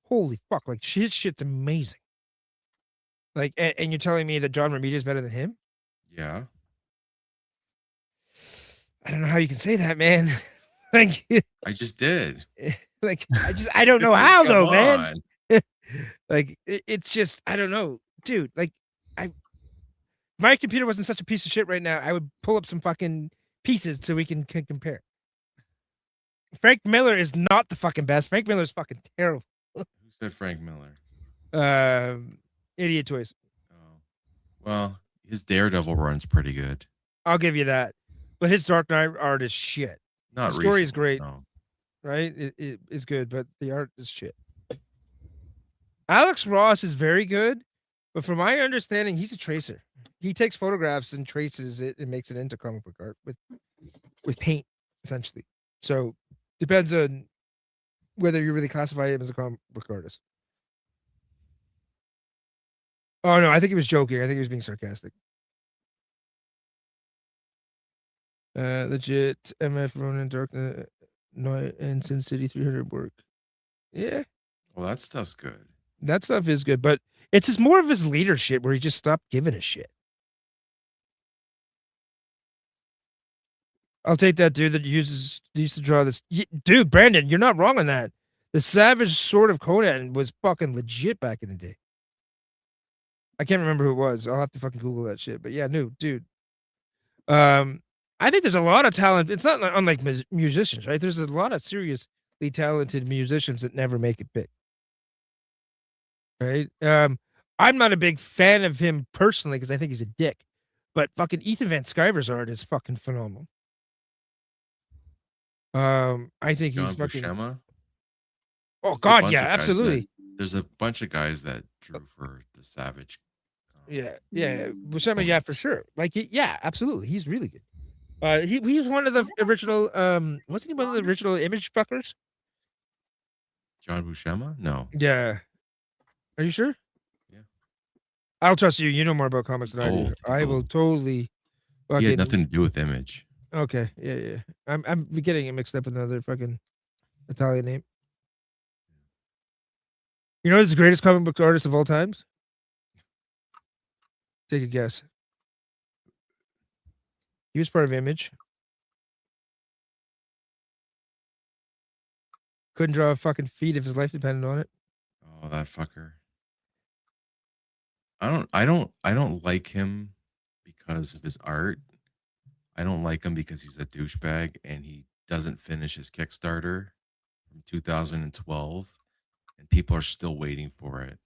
Holy fuck, like his shit's amazing. Like, and you're telling me that John Romita is better than him? Yeah. I don't know how you can say that, man. Like, I just did. like I don't know how Come though, man. on. Like it's just I don't know, dude. Like if my computer wasn't such a piece of shit right now, I would pull up some fucking pieces so we can compare. Frank Miller is not the fucking best. Frank Miller is fucking terrible. Who said Frank Miller? Idiot Toys. Oh, well, his Daredevil run's pretty good. I'll give you that. But his Dark Knight art is shit. Not The story is recently, great. no. Right? It is good, but the art is shit. Alex Ross is very good, but from my understanding, he's a tracer. He takes photographs and traces it and makes it into comic book art with paint, essentially. So depends on whether you really classify him as a comic book artist. Oh no, I think he was joking. I think he was being sarcastic. Legit MF Ronin Dark Knight and Sin City 300 work. Yeah, Well, that stuff's good. that stuff is good, but it's just more of his leadership where he just stopped giving a shit. I'll take that dude that used to draw this. Dude, Brandon, you're not wrong on that. The Savage Sword of Conan was fucking legit back in the day. I can't remember who it was. I'll have to fucking Google that shit. But yeah, no, dude. I think there's a lot of talent. It's not unlike musicians, right? There's a lot of seriously talented musicians that never make it big. Right? I'm not a big fan of him personally because I think he's a dick. But fucking Ethan Van Sciver's art is fucking phenomenal. I think he's John fucking. Buscema. Oh There's a God, bunch yeah, of guys absolutely. There's a bunch of guys that drew for the Savage. Yeah. Buscema, yeah, for sure. Like, yeah, absolutely. He's really good. He was one of the original. Wasn't he one of the original image fuckers? John Buscema? No. Yeah. Are you sure? Yeah. I'll trust you. You know more about comics than I do. Gold, I will gold. totally. He had nothing to do with Image. Okay. Yeah. I'm getting it mixed up with another fucking Italian name. You know who's the greatest comic book artist of all times? Take a guess. He was part of Image. Couldn't draw a fucking feet if his life depended on it. Oh, that fucker. I don't like him because of his art. I don't like him because he's a douchebag and he doesn't finish his Kickstarter from 2012 and people are still waiting for it.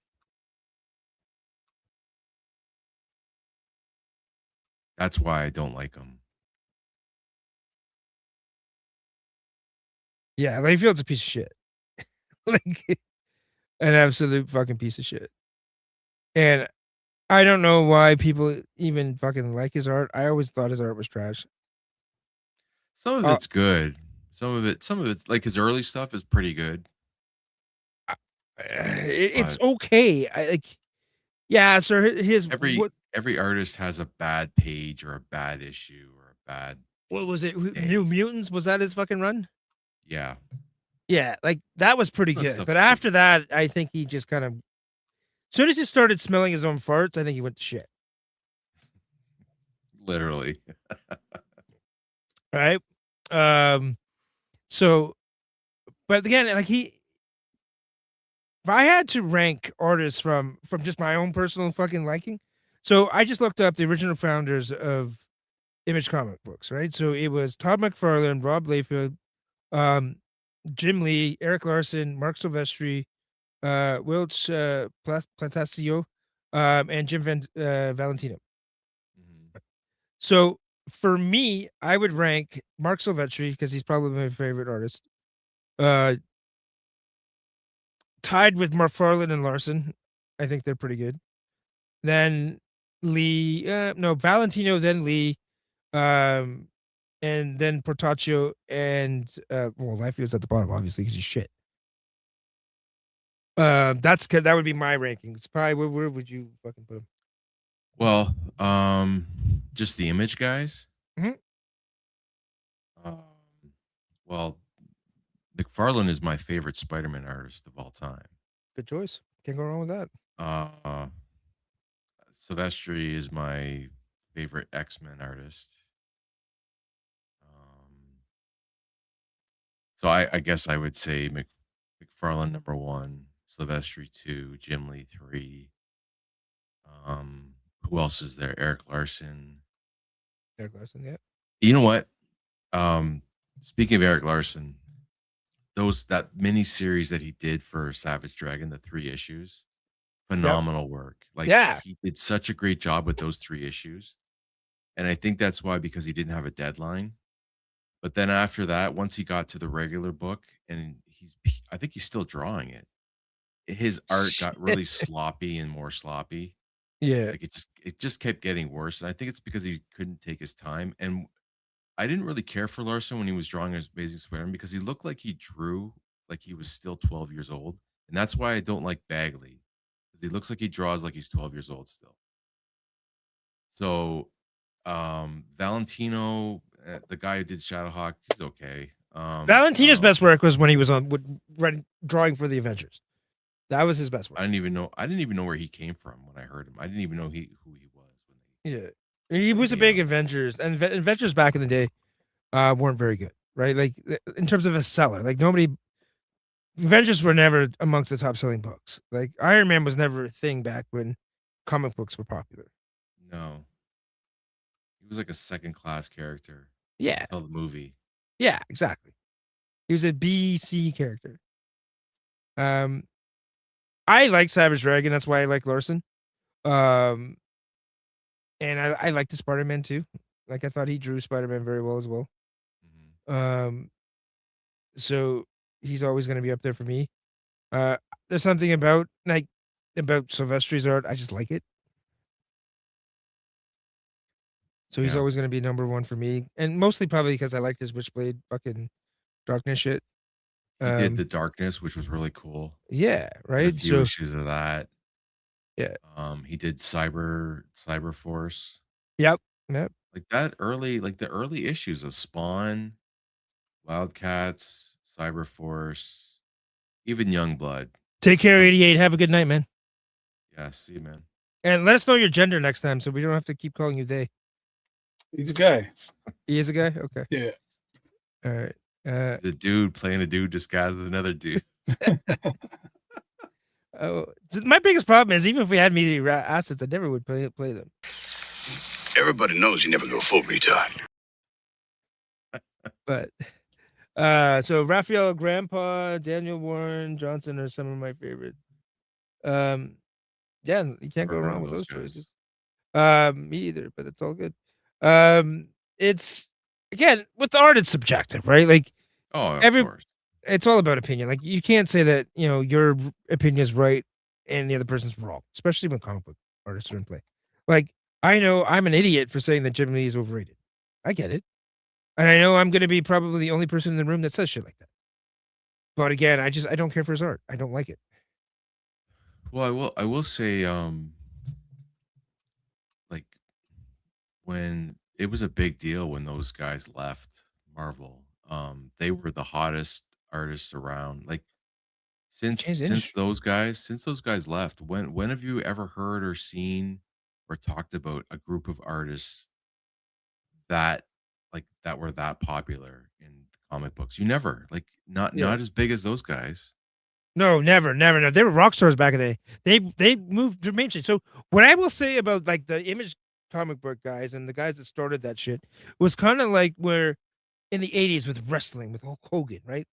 That's why I don't like him. Yeah, Layfield's a piece of shit. Like an absolute fucking piece of shit. And I don't know why people even fucking like his art. I always thought his art was trash. Some of it's good. Some of it's like his early stuff is pretty good. It's But okay. Yeah, sir. every artist has a bad page or a bad issue or a bad What was it? New day. Mutants? Was that his fucking run? Yeah. Yeah, like that was pretty That good. stuff's But good. after that, I think he just kind of, as soon as he started smelling his own farts, I think he went to shit. Literally. Right. So, but again, like if I had to rank artists from just my own personal fucking liking, so I just looked up the original founders of Image comic books, right? So it was Todd McFarlane, Rob Liefeld, um, Jim Lee, Eric Larson, Mark Silvestri, Wilch Plantasio, and Jim Valentino. Mhm. So for me, I would rank Mark Silvestri because he's probably my favorite artist. Tied with McFarlane and Larson. I think they're pretty good. Then Lee, no, Valentino, then Lee, and then Portaccio, and well, Lifefield's at the bottom, obviously, because he's shit. That would be my rankings. Probably where would you fucking put him? Well, just the Image guys. Mhm. Um, well, McFarlane is my favorite Spider-Man artist of all time. Good choice. Can't go wrong with that. Silvestri is my favorite X-Men artist. So I guess I would say McFarlane number 1, Silvestri 2, Jim Lee 3. Who else is there? Eric Larson. Eric Larson, yeah. You know what? Speaking of Eric Larson, that mini series that he did for Savage Dragon, the 3 issues, phenomenal work. Like Yeah. he did such a great job with those 3 issues. And I think that's why, because he didn't have a deadline. But then after that, once he got to the regular book, and I think he's still drawing it. His art got really sloppy and more sloppy. Yeah. Like it just kept getting worse. And I think it's because he couldn't take his time. And I didn't really care for Larson when he was drawing his Amazing Spider-Man because he looked like he drew like he was still 12 years old. And that's why I don't like Bagley. Because he looks like he draws like he's 12 years old still. So Valentino, the guy who did Shadowhawk, he's okay. Valentino's best work was when he was drawing for the Avengers. That was his best work. I didn't even know where he came from when I heard him. I didn't even know who he was. Yeah, he was a big Avengers, and Avengers back in the day weren't very good, right? Like in terms of a seller, like Avengers were never amongst the top selling books. Like Iron Man was never a thing back when comic books were popular. No, he was like a second class character. Yeah, until the movie. Yeah, exactly. He was a BC character. I like Savage Dragon. That's why I like Larson. And I like the Spider-Man too. Like I thought he drew Spider-Man very well as well. Mm-hmm. So he's always going to be up there for me. There's something about Silvestri's art. I just like it. So he's always going to be number 1 for me, and mostly probably because I liked his Witchblade fucking darkness shit. He did the darkness, which was really cool. Yeah, right. A few issues of that. Yeah. He did Cyber Force. Yep. Like the early issues of Spawn, Wildcats, Cyber Force, even Youngblood. Take care, 88. Have a good night, man. Yeah, see you, man. And let us know your gender next time, so we don't have to keep calling you they. He's a guy. He is a guy? Okay. Yeah. All right. The dude playing a dude disguised as another dude. My biggest problem is even if we had media assets, I never would play them. Everybody knows you never go full retard. But So Raphael Grandpa, Daniel Warren Johnson are some of my favorite. Yeah, you can't go Never heard wrong of with those those guys. choices. Me either, but it's all good. It's again with the art, it's subjective, right? Like Oh, of every, course. it's all about opinion. Like you can't say that your opinion is right and the other person's wrong, especially when comic book artists are in play. Like I know I'm an idiot for saying that Jim Lee is overrated. I get it, and I know I'm going to be probably the only person in the room that says shit like that. But again, I don't care for his art. I don't like it. Well, I will say, like when it was a big deal when those guys left Marvel, they were the hottest artists around. Like They since changed the since industry. those guys left, when have you ever heard or seen or talked about a group of artists that that were that popular in comic books? You never, like, not Yeah. not as big as those guys. No, never, never, no. They were rock stars back in the day. They moved to mainstream. So what I will say about like the Image comic book guys and the guys that started that shit was kind of like where in the 80s with wrestling with Hulk Hogan, right?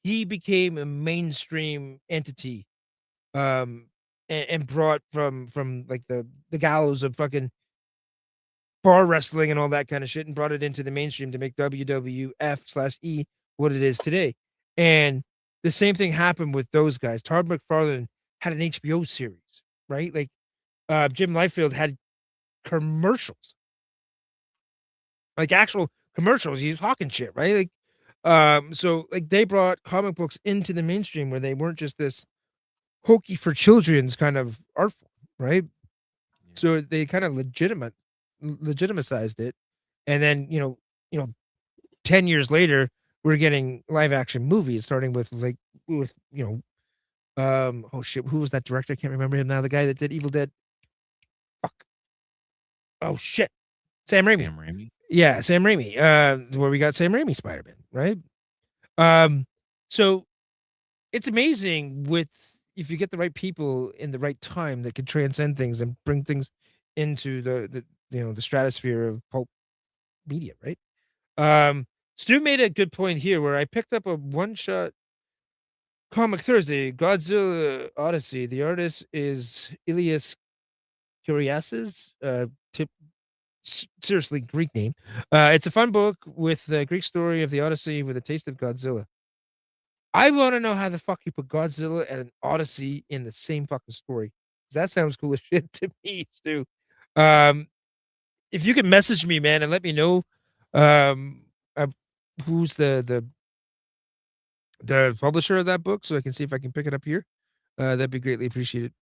He became a mainstream entity, and brought from like the gallows of fucking bar wrestling and all that kind of shit and brought it into the mainstream to make WWF/E what it is today. And the same thing happened with those guys. Todd McFarlane had an HBO series, right? Like Jim Liefeld had commercials, like actual commercials. He was hawking shit, right? Like so like they brought comic books into the mainstream where they weren't just this hokey for children's kind of art form, right? Yeah. So they kind of legitimized it. And then, 10 years later, we're getting live action movies, starting with like with oh shit, who was that director? I can't remember him now. The guy that did Evil Dead. Fuck. Oh shit. Sam Raimi. Sam Raimi. Yeah, Sam Raimi. Where we got Sam Raimi Spider-Man, right? Um, so it's amazing with if you get the right people in the right time that can transcend things and bring things into the stratosphere of pulp media, right? Stu made a good point here where I picked up a one shot comic Thursday, Godzilla Odyssey. The artist is Ilias Kuriasis. Seriously, Greek name. It's a fun book with the Greek story of the Odyssey with a taste of Godzilla. I want to know how the fuck you put Godzilla and Odyssey in the same fucking story. That sounds cool as shit to me, Stu. Um, if you can message me, man, and let me know, um, uh, who's the publisher of that book, so I can see if I can pick it up here. That'd be greatly appreciated.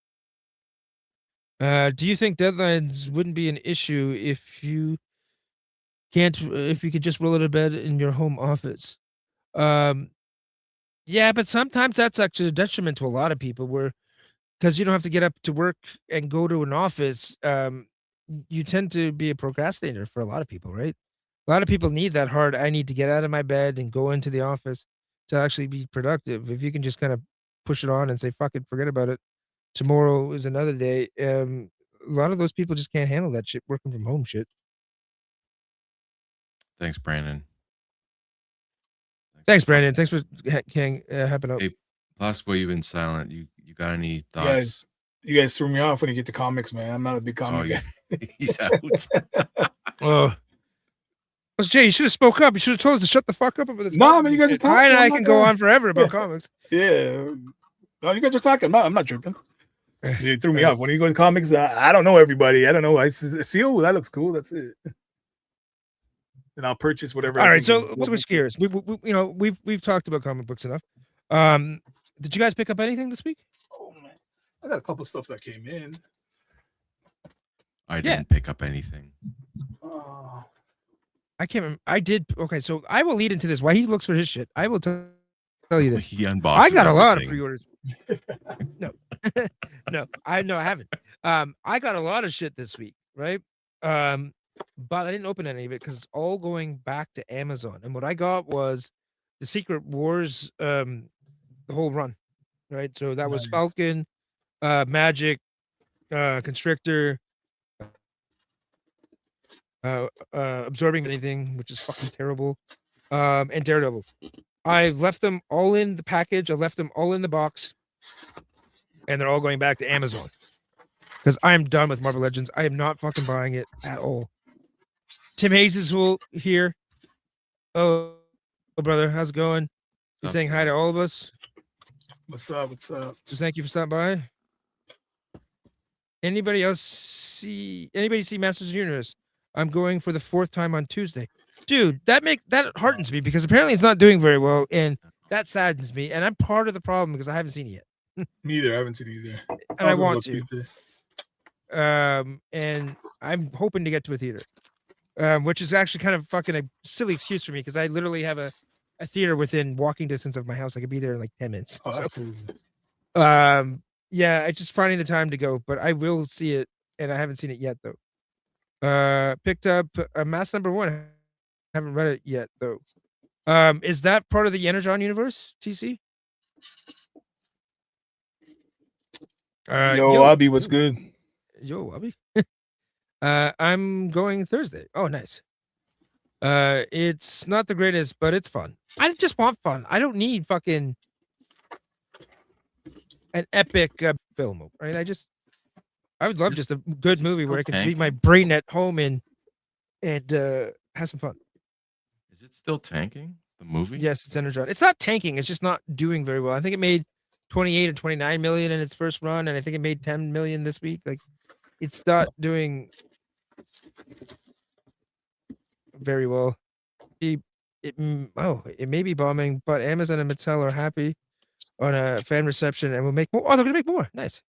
Do you think deadlines wouldn't be an issue if you could just roll out of bed in your home office? Um, yeah, but sometimes that's actually a detriment to a lot of people where because you don't have to get up to work and go to an office, you tend to be a procrastinator for a lot of people, right? A lot of people need that hard, I need to get out of my bed and go into the office to actually be productive. If you can just kind of push it on and say, fuck it, forget about it. Tomorrow is another day. A lot of those people just can't handle that shit, working from home shit. Thanks, Brandon. Thanks, for talking. Brandon. Thanks for helping out. Hey, plus, while you've been silent, you got any You thoughts? guys threw me off when you get to comics, man. I'm not a big Oh, comic he's out. Oh, Jay, you should have spoke up. You should have told us to shut the fuck up about this. No, man, you guys are shit. talking. I and I'm I not can go gonna- on forever about comics. Yeah. No, you guys are talking. I'm not tripping. You threw me Alright. off. When you go to comics, I don't know everybody. I don't know. I see, oh, that looks cool. That's it. And I'll purchase whatever. All I right, think so is let's level switch to. gears. We've talked about comic books enough. Did you guys pick up anything this week? Oh man, I got a couple stuff that came in. I didn't pick up anything. Oh, I can't remember. I did. Okay, so I will lead into this. While he looks for his shit, I will tell you this. He unboxes. I got a lot of everything. pre-orders. No, no, I haven't. I got a lot of shit this week, right? But I didn't open any of it because it's all going back to Amazon. And what I got was the Secret Wars, the whole run, right? So that was nice. Falcon, Magic, Constrictor, absorbing anything, which is fucking terrible. and Daredevil. I left them all in the package. I left them all in the box, and they're all going back to Amazon because I am done with Marvel Legends. I am not fucking buying it at all. Tim Hayes is here. Oh, brother, how's it going? He's saying hi to all of us. What's up? What's up? Just thank you for stopping by. Anybody see Masters of the Universe? I'm going for the 4th time on Tuesday. Dude, that heartens me because apparently it's not doing very well, and that saddens me. And I'm part of the problem because I haven't seen it yet. Me either. I haven't seen it either. And I want to. And I'm hoping to get to a theater, which is actually kind of fucking a silly excuse for me because I literally have a theater within walking distance of my house. I could be there in like 10 minutes. Oh, that's so, cool. yeah, I just finding the time to go, but I will see it, and I haven't seen it yet though. Picked up Mass Number 1. Haven't read it yet though. Is that part of the Energon universe, TC? Yo, Abby, what's good? Yo, Abby. I'm going Thursday. Oh, nice. It's not the greatest, but it's fun. I just want fun. I don't need fucking an epic film, right? I would love just a good movie where I can leave my brain at home and have some fun. Is it still tanking, the movie? Yes, it's Energon. It's not tanking. It's just not doing very well. I think it made 28 or 29 million in its first run, and I think it made 10 million this week. Like, it's not doing very well. It may be bombing, but Amazon and Mattel are happy on a fan reception and will make more. Oh, they're gonna make more. Nice.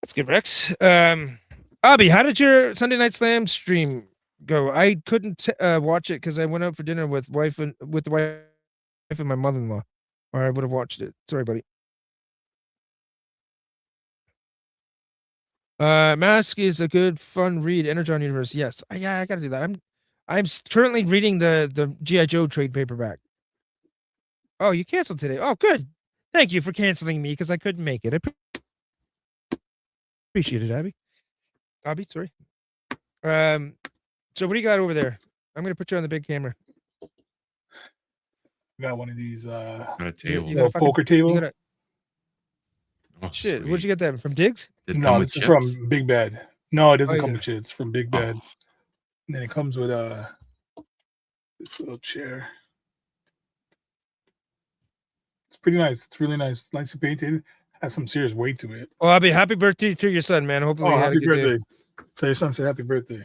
That's good, Rex. Abby, how did your Sunday Night Slam stream go? I couldn't watch it because I went out for dinner with the wife and my mother-in-law, or I would have watched it. Sorry, buddy. Mask is a good, fun read. Energon Universe, yes. I gotta do that. I'm currently reading the G.I. Joe trade paperback. Oh, you canceled today. Oh, good. Thank you for canceling me because I couldn't make it. I appreciate it, Abby. Abby, sorry. So what do you got over there? I'm gonna put you on the big camera. Got one of these on a table. you got a poker table. Shit, where'd you get that from? Diggs? No, this is from Big Bad. No, it doesn't come with chips. It's from Big Bad. Oh. And then it comes with this little chair. It's pretty nice. It's really nice. Nicely painted. Has some serious weight to it. Oh, Abby, happy birthday to your son, man. Hopefully, happy birthday. Tell your son, say happy birthday.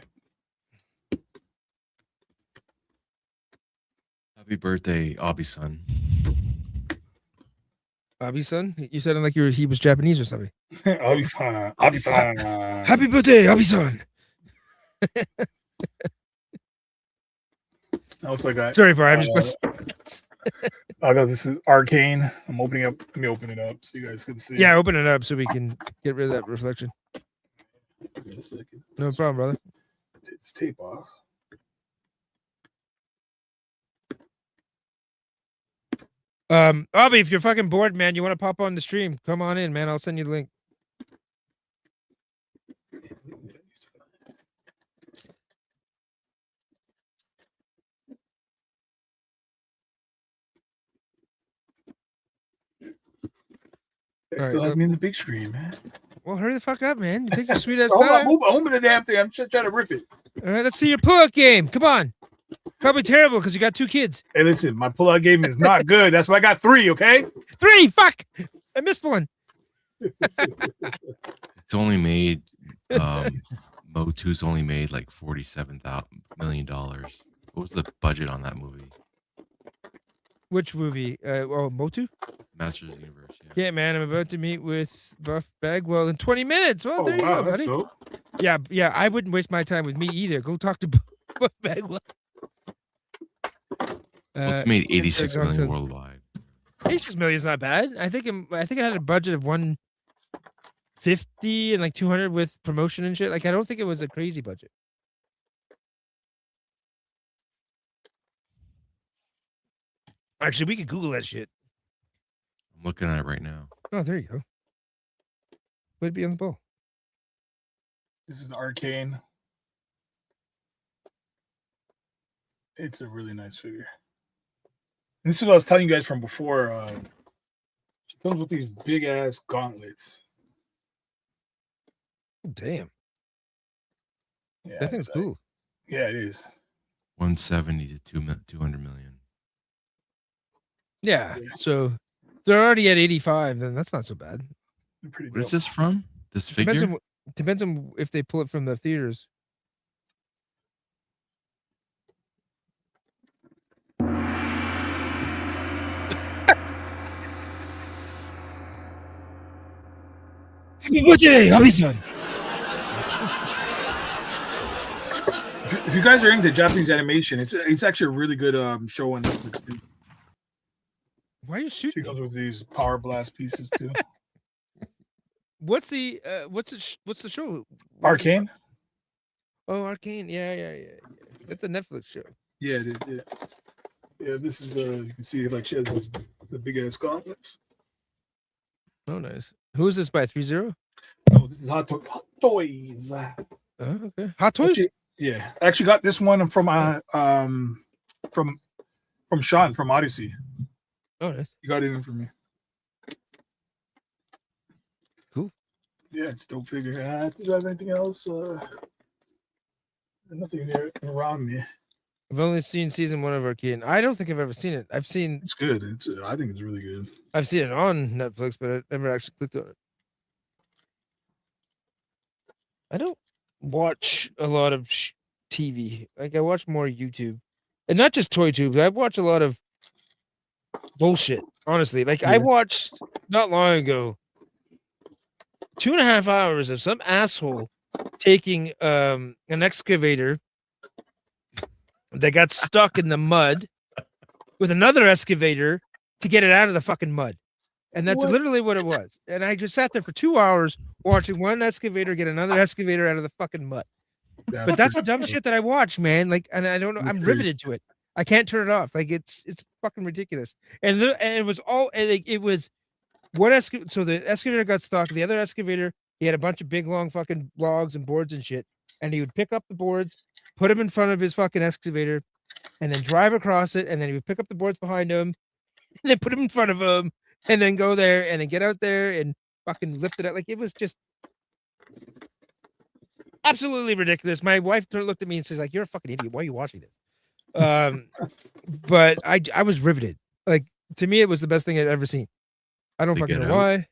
Happy birthday, Abby's son. Abby's son? You sounded like he was Japanese or something. Abby's son. Abby's son. Happy birthday, Abby's son. I was like, sorry, bro. I'm just. This is Arcane. I'm opening up. Let me open it up so you guys can see. Yeah, open it up so we can get rid of that reflection. No problem, brother. Take this tape off. Abby, if you're fucking bored, man, you want to pop on the stream, come on in, man. I'll send you the link. They still have me in the big screen, man. Well, hurry the fuck up, man. You take your sweet ass time. Open the damn thing. I'm just trying to rip it. All right, let's see your pull-out game. Come on. Probably terrible because you got 2 kids. Hey, listen, my pull-out game is not good. That's why I got 3, okay? 3! Fuck! I missed one. It's only made, Motu's only made like $47 million. What was the budget on that movie? Which movie? Motu? Masters of the Universe. Yeah, man, I'm about to meet with Buff Bagwell in 20 minutes. Well, there you go, buddy. Dope. Yeah, I wouldn't waste my time with me either. Go talk to Buff Bagwell. It's made 86 million worldwide. 86 million is not bad. I think it had a budget of 150 and like 200 with promotion and shit. Like, I don't think it was a crazy budget. Actually, we could Google that shit. I'm looking at it right now. Oh, there you go. Way to be on the ball. This is Arcane. It's a really nice figure. this is what I was telling you guys from before. She comes with these big ass gauntlets. Oh, damn, Yeah, that thing's cool. Yeah, it is. 170 to 200 million. Yeah. Yeah. So they're already at 85. Then that's not so bad. They're pretty What is dope. this from? This Depends figure? on depends on if they pull it from the theaters. Happy birthday, Hobby-san. If you guys are into Japanese animation, it's actually a really good show on Netflix too. Why are you She shooting? comes with these power blast pieces too. What's the what's the show? Arcane? Oh, Arcane. Yeah. That's a Netflix show. Yeah, it is. Yeah. Yeah, this is you can see like she has the big ass gauntlets. Oh, nice. Who is this by 30? No, this is Hot Toys. Oh, okay. Hot Toys. Actually, yeah, I actually got this one from Sean from Odyssey. Oh, nice. You got it in for me. Cool. Yeah, it's dope figure. Do you have anything else? Nothing there around me. I've only seen season 1 of Arcane. I don't think I've ever seen it. I've seen It's good. I think it's really good. I've seen it on Netflix, but I never actually clicked on it. I don't watch a lot of TV. Like I watch more YouTube, and not just toy tubes. I watch a lot of bullshit. Honestly, like I Yeah. watched not long ago 2.5 hours of some asshole taking an excavator that got stuck in the mud with another excavator to get it out of the fucking mud. And that's What? literally what it was. And I just sat there for 2 hours watching one excavator get another excavator out of the fucking mud. But that's the dumb shit that I watch, man. Like, and I don't know, I'm riveted to it. I can't turn it off. Like, it's fucking ridiculous. And it was all, and like, it was one excavator. So the excavator got stuck. The other excavator, he had a bunch of big long fucking logs and boards and shit. And he would pick up the boards, put them in front of his fucking excavator, and then drive across it. And then he would pick up the boards behind him, and then put them in front of him, and then go there, and then get out there and fucking lift it up. Like, it was just absolutely ridiculous. My wife looked at me and she's like, "You're a fucking idiot. Why are you watching this?" But I was riveted. Like, to me, it was the best thing I'd ever seen. I don't They fucking get know why.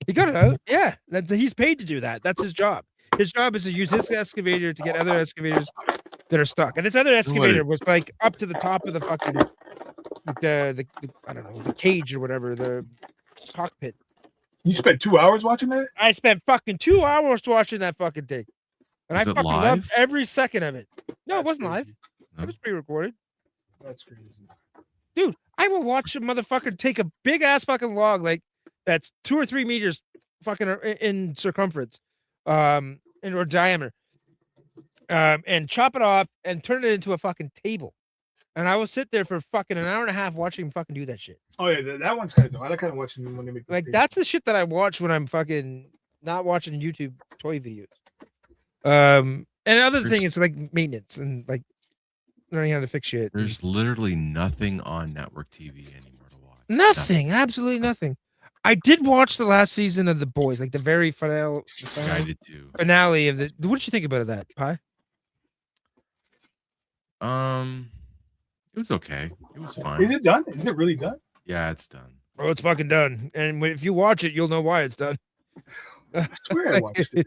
He got it out. Yeah, he's paid to do that. That's his job. His job is to use his excavator to get other excavators that are stuck. And this other excavator was like up to the top of the fucking the I don't know, the cage or whatever, the cockpit. You spent 2 hours watching that? I spent fucking 2 hours watching that fucking thing. And Was I it fucking live? loved every second of it. No, it wasn't live. No? It was pre-recorded. That's crazy. Dude, I will watch a motherfucker take a big ass fucking log like that's 2 or 3 meters fucking in circumference, or diameter, and chop it off and turn it into a fucking table. And I will sit there for fucking an hour and a half watching him fucking do that shit. Oh yeah, that one's kind of dope. I like kind of watching them when they make Like, the that's the shit that I watch when I'm fucking not watching YouTube toy videos. And another thing is like maintenance and like learning how to fix shit. There's literally nothing on network TV anymore to watch. Nothing, absolutely nothing. I did watch the last season of The Boys, like the very Yeah, I did too. finale of the. What did you think about that, Pie? It was okay. It was fine. Is it done? Is it really done? Yeah, it's done. Oh, it's fucking done. And if you watch it, you'll know why it's done. I swear I watched it.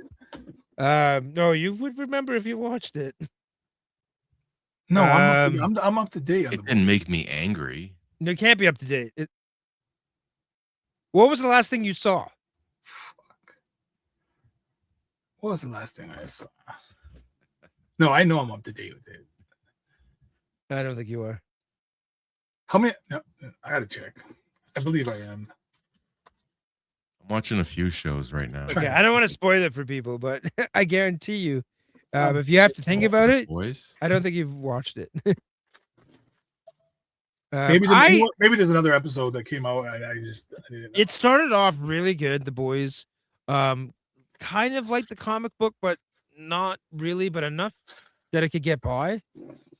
No, you would remember if you watched it. No, I'm up to date on It didn't make me angry. No, it can't be up to date. What was the last thing you saw? Fuck. What was the last thing I saw? No, I know I'm up to date with it. I don't think you are. How many? No, I gotta check. I believe I am. I'm watching a few shows right now. Okay, I don't want to spoil it for people, but I guarantee you, if you have to think about it, Boys? I don't think you've watched it. Maybe there's another episode that came out. I didn't know. It started off really good, The Boys. Kind of like the comic book, but not really, but enough that it could get by.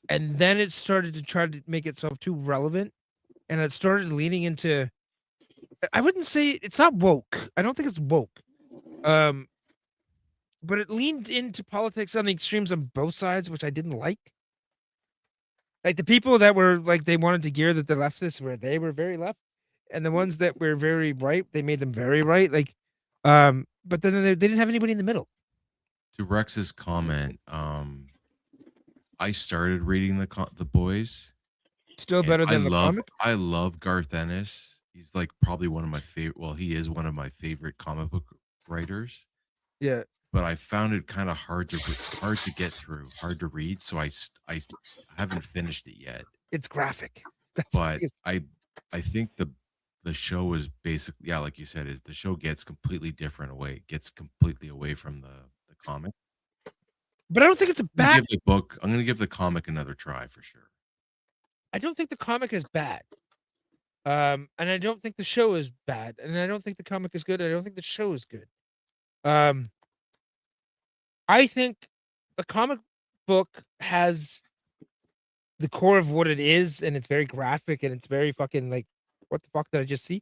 And then it started to try to make itself too relevant. and it started leaning into. I wouldn't say it's not woke. I don't think it's woke. But it leaned into politics on the extremes on both sides, which I didn't like. Like the people that were like they wanted to gear that the leftists were they were very left, and the ones that were very right, they made them very right. Like, but then they didn't have anybody in the middle. To Rex's comment, I started reading the boys. Still And better than the comic. I love Garth Ennis. He's like probably one of my favorite. Well, he is one of my favorite comic book writers. Yeah, But I found it kind of hard to get through, hard to read. So I haven't finished it yet. it's graphic. But I think the show is basically, yeah, like you said, is the show gets completely different away, gets completely away from the comic. But I don't think it's a bad. I'm gonna give the comic another try for sure. I don't think the comic is bad. And I don't think the show is bad, and I don't think the comic is good. And I don't think the show is good. I think the comic book has the core of what it is, and it's very graphic, and it's very fucking like, what the fuck did I just see?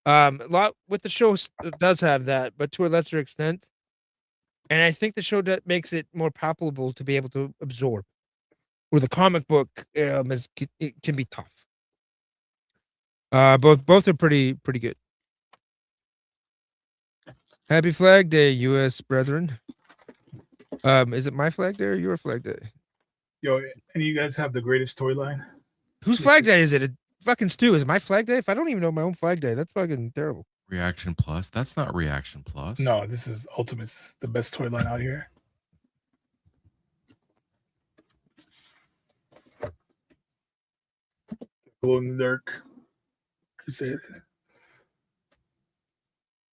A lot with the show does have that, but to a lesser extent. And I think the show that makes it more palpable to be able to absorb, where the comic book it can be tough. Both are pretty good. Happy Flag Day, U.S. brethren. Is it my Flag Day or your Flag Day? Yo, and you guys have the greatest toy line? Whose Flag Day is it? Fucking Stu. Is it my Flag Day? If I don't even know my own Flag Day, that's fucking terrible. Reaction Plus. That's not Reaction Plus. No, this is Ultimate's the best toy line out here. Glow in the dark Crusade.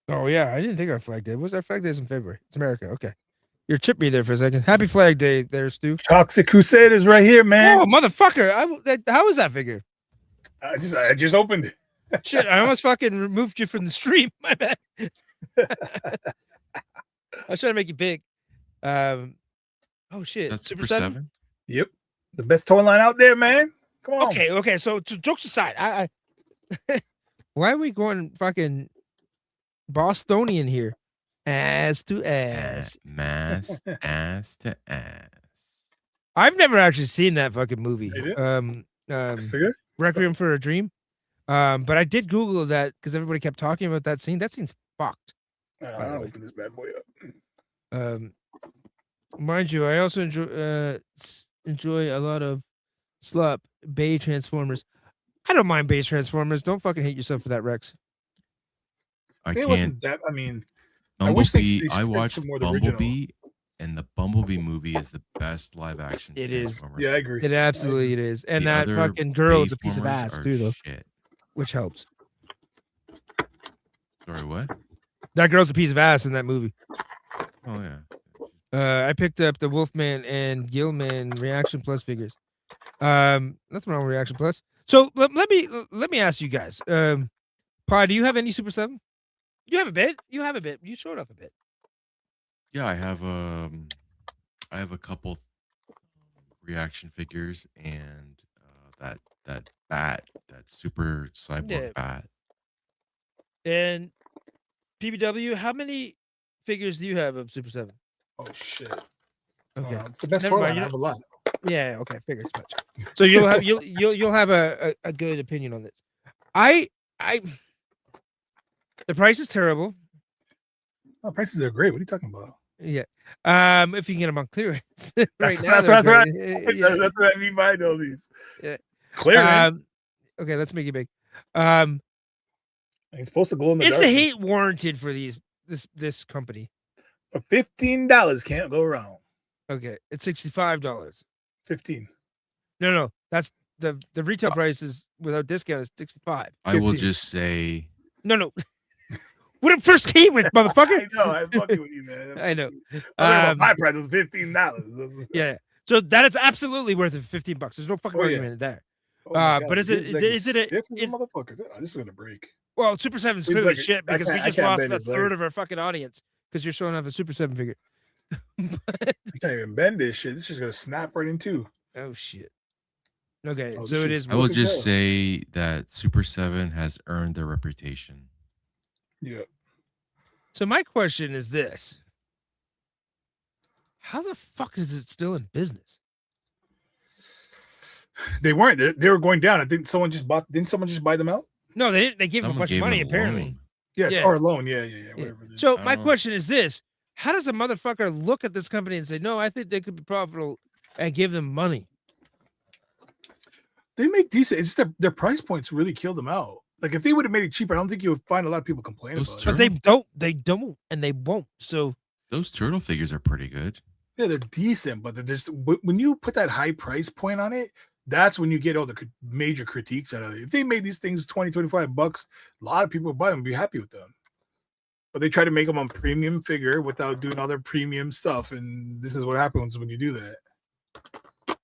Oh yeah, I didn't think our Flag Day. What's our Flag Day? Is in February. It's America. Okay. You're chipped me there for a second. Happy Flag Day there, Stu. Toxic Crusade is right here, man. Oh, motherfucker. How was that figure? I just opened it. Shit, I almost fucking removed you from the stream. My bad. I was trying to make you big. Oh shit. That's Super 7? Yep. The best toy line out there, man. Come on. Okay. So jokes aside, I why are we going fucking Bostonian here? Ass to ass. Ass to ass. I've never actually seen that fucking movie. Figure? Requiem for a Dream. But I did Google that because everybody kept talking about that scene. That scene's fucked. I'll open this bad boy up. Mind you, I also enjoy a lot of slop Bay Transformers. I don't mind Bay Transformers. Don't fucking hate yourself for that, Rex. I It can't. wasn't that. I mean, Bumblebee. they I watched to more the original. Bumblebee, and the Bumblebee movie is the best live action. It is. Transformers. yeah, I agree. It absolutely is. And The that other fucking girl is a piece of Bayformers ass are too, though, shit. which helps. Sorry, what? That girl's a piece of ass in that movie. Oh yeah. I picked up the Wolfman and Gilman Reaction Plus figures. Nothing wrong with Reaction Plus. So let me ask you guys. Pa, do you have any Super 7? You have a bit. You showed off a bit. Yeah, I have a couple reaction figures and that bat, that super cyborg bat. And PBW, how many figures do you have of Super 7? Oh shit. Okay. It's the best Never toy mind, line. you I have a lot. Yeah, okay, figures much. So you'll have a good opinion on this. I the price is terrible. Oh, prices are great. What are you talking about? Yeah. If you can get them on clearance. That's now, right. they're great. That's what I mean by all these. Yeah. Clearance. Okay, let's make it big. It's supposed to glow in the Is dark. the hate warranted for this company? For $15, can't go wrong. Okay, it's $65. 15. No, that's the retail price is without discount is 65. I will just say No. What it first came with, motherfucker. I know. I'm fucking with you, man. I know. My price was $15. Yeah. So that is absolutely worth it. $15. There's no fucking argument there. Oh my God. But is it motherfucker? This is gonna break. Well, Super 7 is He's clearly like, shit because we I just can't lost bend a his third leg. of our fucking audience because you're showing off a Super 7 figure. I can't even bend this shit. This is gonna snap right in two. Oh shit. Okay, Oh, so this it shit's is. I will smooth as just hell. say that Super 7 has earned their reputation. Yeah. So my question is this: how the fuck is it still in business? They weren't. They were going down. Didn't someone just buy them out? No, they didn't. They gave him a Someone bunch of gave money, him a apparently. loan. Yes, Yeah. or a loan. Yeah. Yeah. Whatever. It is. So I my don't know. question is this: how does a motherfucker look at this company and say, "No, I think they could be profitable," and give them money? They make decent. It's just their price points really killed them out. Like if they would have made it cheaper, I don't think you would find a lot of people complain Those about But it. they don't. They don't, and they won't. So Those turtle figures are pretty good. Yeah, they're decent, but they're just when you put that high price point on it, that's when you get all the major critiques out of it. If they made these things 20, 25 bucks, a lot of people would buy them and be happy with them. But they try to make them on premium figure without doing all their premium stuff, and this is what happens when you do that.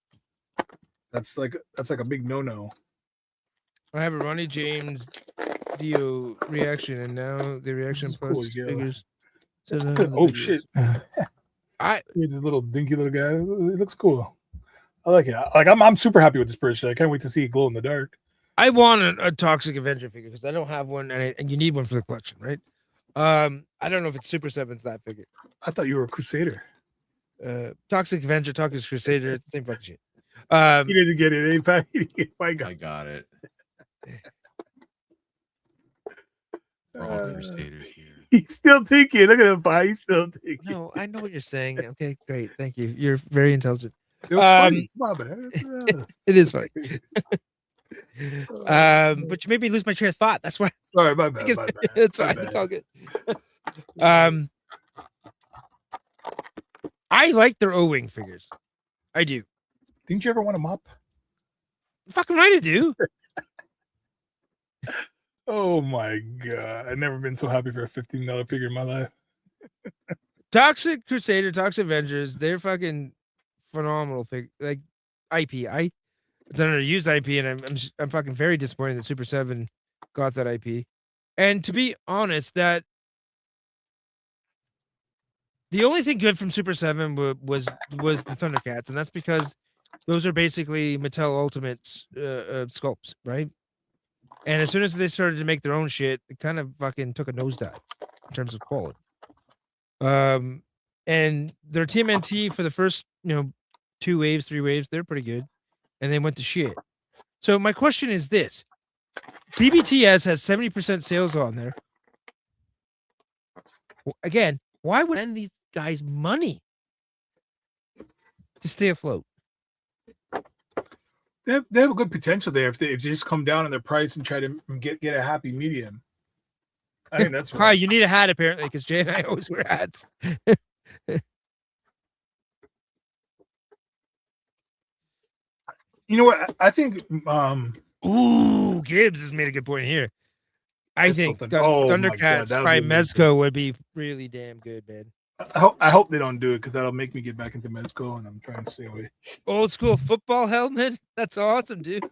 That's like a big no-no. I have a Ronnie James Dio reaction, and now the reaction is plus cool, yeah. figures. So Oh shit! I He's a little dinky little guy. It looks cool. I like it. Like I'm super happy with this person. I can't wait to see it glow in the dark. I want a Toxic Avenger figure because I don't have one, and you need one for the collection, right? I don't know if it's Super 7's that figure. I thought you were a Crusader. Toxic Avenger, Toxic Crusader, it's the same fucking shit. He didn't get it, eh, Pat? My God. I got it. We're all Crusaders here. He's still thinking. Look at him, Pat. He's still thinking. No, I know what you're saying. Okay, great, thank you. You're very intelligent. It was funny. Come on, man. It is funny. But you made me lose my train of thought. That's why. Sorry, my bad. My bad. It's My fine. bad. It's all good. I like their O-wing figures. I do. Didn't you ever want a mop? Fucking right, I do. Oh my God! I've never been so happy for a $15 figure in my life. Toxic Crusader, Toxic Avengers, they're fucking phenomenal fig like IP. It's under used IP, and I'm fucking very disappointed that Super 7 got that IP. And to be honest, that the only thing good from Super 7 was the Thundercats, and that's because those are basically Mattel Ultimates sculpts, right? And as soon as they started to make their own shit, it kind of fucking took a nosedive in terms of quality. And their TMNT for the first, 2 waves, 3 waves, they're pretty good. And they went to shit. So my question is this. BBTS has 70% sales on there. Again, why would lend these guys money to stay afloat? They have a good potential there if they just come down on their price and try to get a happy medium. I think that's Hi, right. you need a hat apparently because Jay and I always wear hats. You know what? I think Ooh, Gibbs has made a good point here. I think my God, Thundercats that would by be amazing. Mezco would be really damn good, man. I hope they don't do it because that'll make me get back into Mezco, and I'm trying to stay away. Old school football helmet. That's awesome, dude.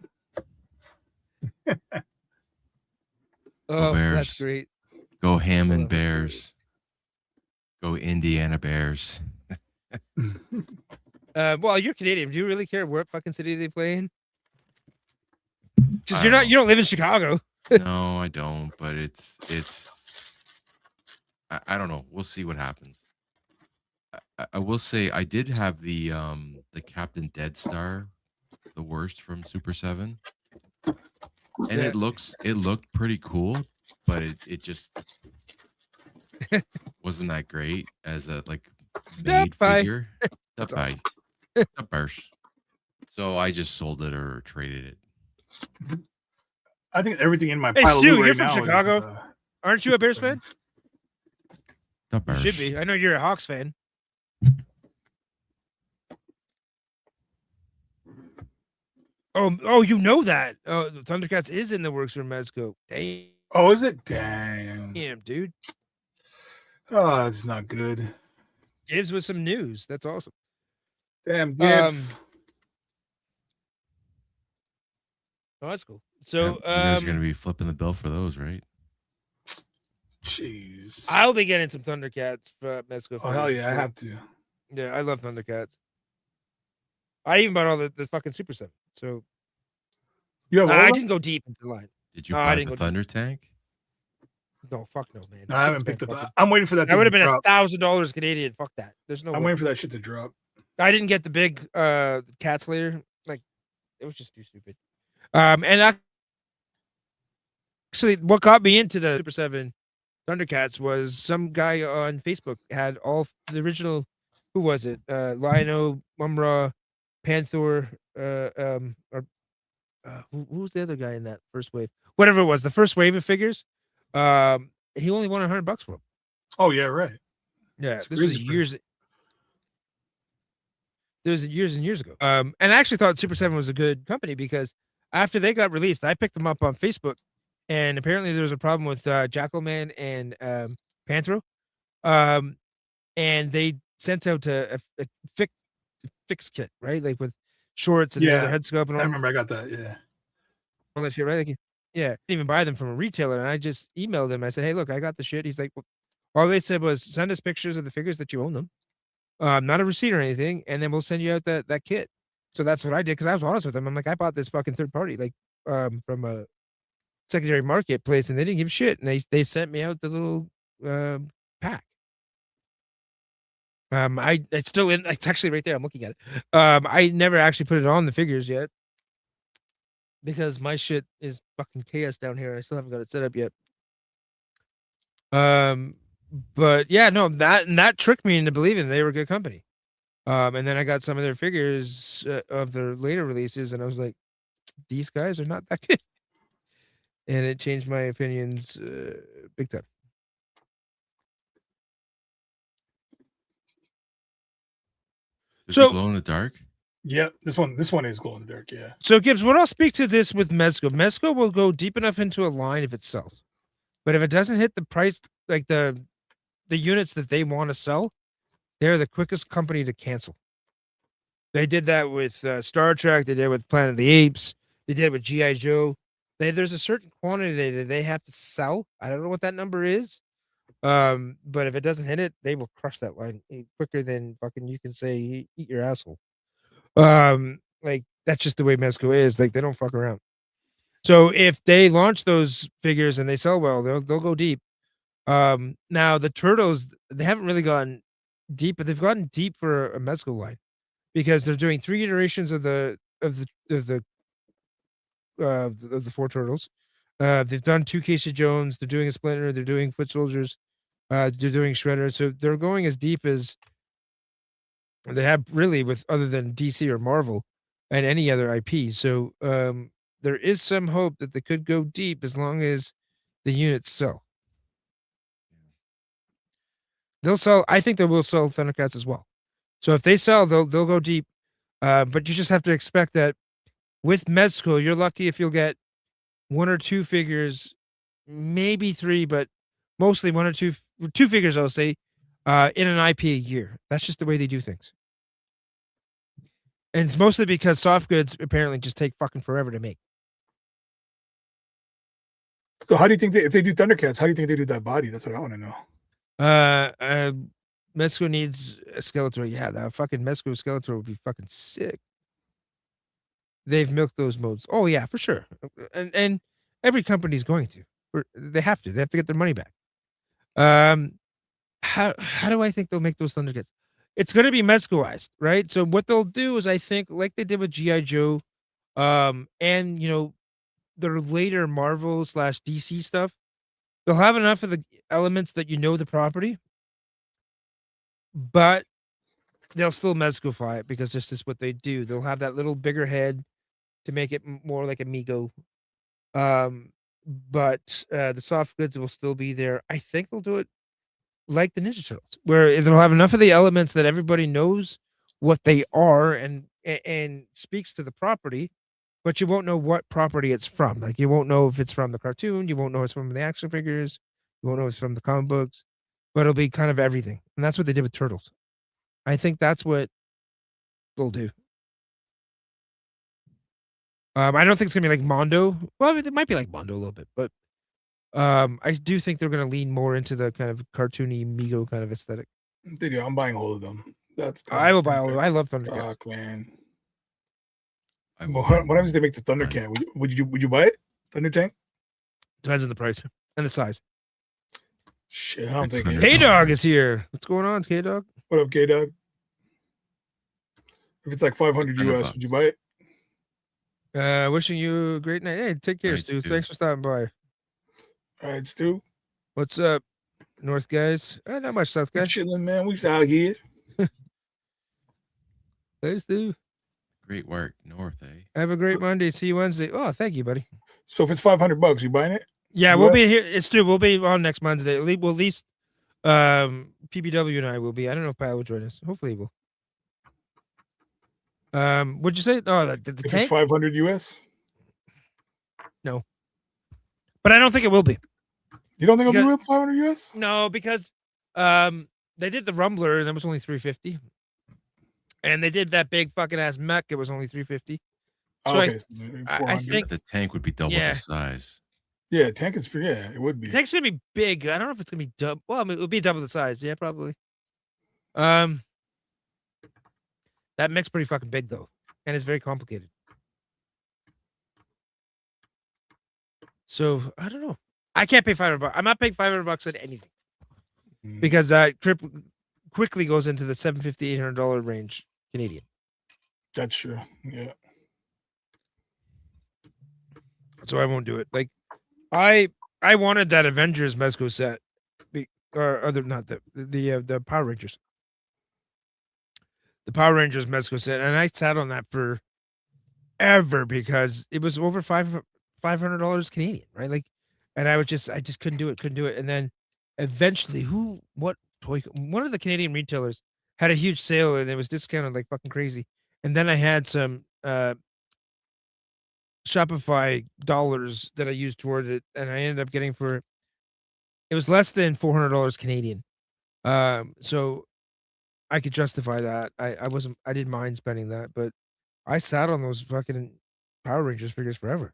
Oh, Bears. that's great. Go Hammond Bears. Go Indiana Bears. Well, you're Canadian. Do you really care what fucking city they play in? Because I don't you don't live in Chicago. No, I don't. But it's. I don't know. We'll see what happens. I will say I did have the Captain Dead Star, the worst from Super 7, and Yeah. it looked pretty cool, but it just wasn't that great as a made bye. figure. That's Bye. Burst. So I just sold it or traded it. I think everything in my Hey, pile of Stu, loot you're right from now Chicago. is, Aren't you a Bears fan? The You Bears. should be. I know you're a Hawks fan. Oh, you know that. Oh, the Thundercats is in the works for Mezco. Damn, oh, is it? Damn. dude. Oh, it's not good. Gibbs with some news. That's awesome. Damn, Gibbs. Oh, that's cool. So, you guys are gonna be flipping the bill for those, right? Jeez. I'll be getting some Thundercats for Mezco. Oh hell yeah, I have to. Yeah, I love Thundercats. I even bought all the fucking Super 7. So You have all I of them? didn't go deep into the line. Did you No, I buy didn't the go deep. Thunder tank? No, fuck no, man. No, I haven't Supersman picked up. fucking- I'm waiting for that That thing would to have been drop. $1,000 Canadian. Fuck that. There's no I'm way. waiting for that shit to drop. I didn't get the big cat slayer. Like, it was just too stupid. And actually, what got me into the Super 7 Thundercats was some guy on Facebook had all the original. Who was it? Lino, Mumra, Panther, or who's the other guy in that first wave? Whatever it was, the first wave of figures. He only won $100 for them. Oh yeah, right. Yeah, It's this was crazy years. It was years and years ago. And I actually thought Super 7 was a good company because after they got released, I picked them up on Facebook, and apparently there was a problem with Jackalman and Panthro. And they sent out a fix kit, right? Like with shorts and the other Yeah, head scope and I all, remember I got that. Yeah. all that shit, right? Like, yeah, didn't even buy them from a retailer. And I just emailed him. I said, hey, look, I got the shit. He's like, well, all they said was send us pictures of the figures that you own them, not a receipt or anything, and then we'll send you out that kit. So that's what I did because I was honest with them. I'm like, I bought this fucking third party, like from a secondary marketplace, and they didn't give shit, and they sent me out the little pack. It's still in. It's actually right there. I'm looking at it. I never actually put it on the figures yet because my shit is fucking chaos down here. I still haven't got it set up yet. But yeah, no, that tricked me into believing they were a good company. And then I got some of their figures of their later releases, and I was like, these guys are not that good. And it changed my opinions big time. Does So- it glow in the dark? Yep. This one is glow in the dark. Yeah. So Gibbs, what I'll speak to this with Mezco. Mezco will go deep enough into a line if it sells, but if it doesn't hit the price, like the units that they want to sell, they're the quickest company to cancel. They did that with Star Trek. They did it with Planet of the Apes. They did it with GI Joe. There's a certain quantity that they have to sell. I don't know what that number is. But if it doesn't hit it, they will crush that line quicker than fucking you can say eat your asshole. Like that's just the way Mezco is. Like they don't fuck around. So if they launch those figures and they sell well, they'll go deep. Now the Turtles, they haven't really gone deep, but they've gotten deep for a Mezco line because they're doing 3 iterations of the four Turtles. They've done 2 Casey Jones. They're doing a Splinter. They're doing Foot Soldiers. They're doing Shredder. So they're going as deep as they have really with other than DC or Marvel and any other IP. So there is some hope that they could go deep as long as the units sell. They'll sell. I think they will sell Thundercats as well. So if they sell, they'll go deep. But you just have to expect that with Mezco, you're lucky if you'll get 1 or 2 figures, maybe 3, but mostly 1 or 2 figures, I'll say, in an IP a year. That's just the way they do things. And it's mostly because soft goods apparently just take fucking forever to make. So how do you think if they do Thundercats, how do you think they do that body? That's what I want to know. Mezco needs a Skeletor. Yeah, that fucking Mezco Skeletor would be fucking sick. They've milked those modes. Oh yeah, for sure. And every company's going to. They have to. They have to get their money back. How do I think they'll make those Thundercats? It's going to be Mezcoized, right? So what they'll do is I think like they did with GI Joe, and you know their later Marvel / DC stuff, they'll have enough of the elements that you know the property, but they'll still Mezcofy it because this is what they do. They'll have that little bigger head to make it more like Amigo. But the soft goods will still be there. I think they'll do it like the Ninja Turtles, where they'll have enough of the elements that everybody knows what they are and speaks to the property, but you won't know what property it's from. Like you won't know if it's from the cartoon, you won't know it's from the action figures, you won't know it's from the comic books, but it'll be kind of everything. And that's what they did with Turtles. I think that's what they'll do. I don't think it's gonna be like Mondo. Well, it might be like Mondo a little bit, but I do think they're gonna lean more into the kind of cartoony Migo kind of aesthetic. They do. I'm buying all of them. That's I will buy all of them. I love Thundercats. Fuck, man. I What wouldn't. happens if they make the Thunder Fine. can? Would you buy it? Thunder tank? Depends on the price and the size. Shit, I don't think $600. it. K Dog is here. What's going on, K Dog? What up, K Dog? If it's like 500 US, would you buy it? Wishing you a great night. Hey, take care, Night, Stu. Stu. Thanks for stopping by. All right, Stu. What's up, North guys? Not much, South We're guys. chilling, man. We out here. Hey, Stu. Great work, North, eh? Have a great Monday. See you Wednesday. Oh, thank you, buddy. So if it's $500, you buying it? Yeah, You we'll up? be here. It's Stu. We'll be on next Wednesday. Well, at least PBW and I will be. I don't know if Pat will join us. Hopefully he will. What'd you say? Oh, the If it's tank? 500 US? But I don't think it will be. You don't think it'll be Because- real 500 US? No, because they did the Rumbler and that was only $350. And they did that big fucking ass mech. It was only $350. So Okay, so maybe I 400. think The tank would be double Yeah. the size. Yeah, tank is pretty. Yeah, it would be. the tank's gonna be big. I don't know if it's gonna be double. Well, I mean, it'll be double the size. Yeah, probably. That mech's pretty fucking big though, and it's very complicated. So I don't know. I can't pay $500. I'm not paying $500 on anything Mm. because that quickly goes into the $750, $800 range Canadian. That's true. Yeah. So I won't do it. Like, I wanted that Avengers Mezco set, or other not the Power Rangers, the Power Rangers Mezco set, and I sat on that for ever because it was over $500 Canadian, right? Like, and I just couldn't do it, and then eventually, one of the Canadian retailers had a huge sale and it was discounted like fucking crazy, and then I had some Shopify dollars that I used toward it, and I ended up getting it was less than $400 Canadian. So I could justify that. I didn't mind spending that, but I sat on those fucking Power Rangers figures forever.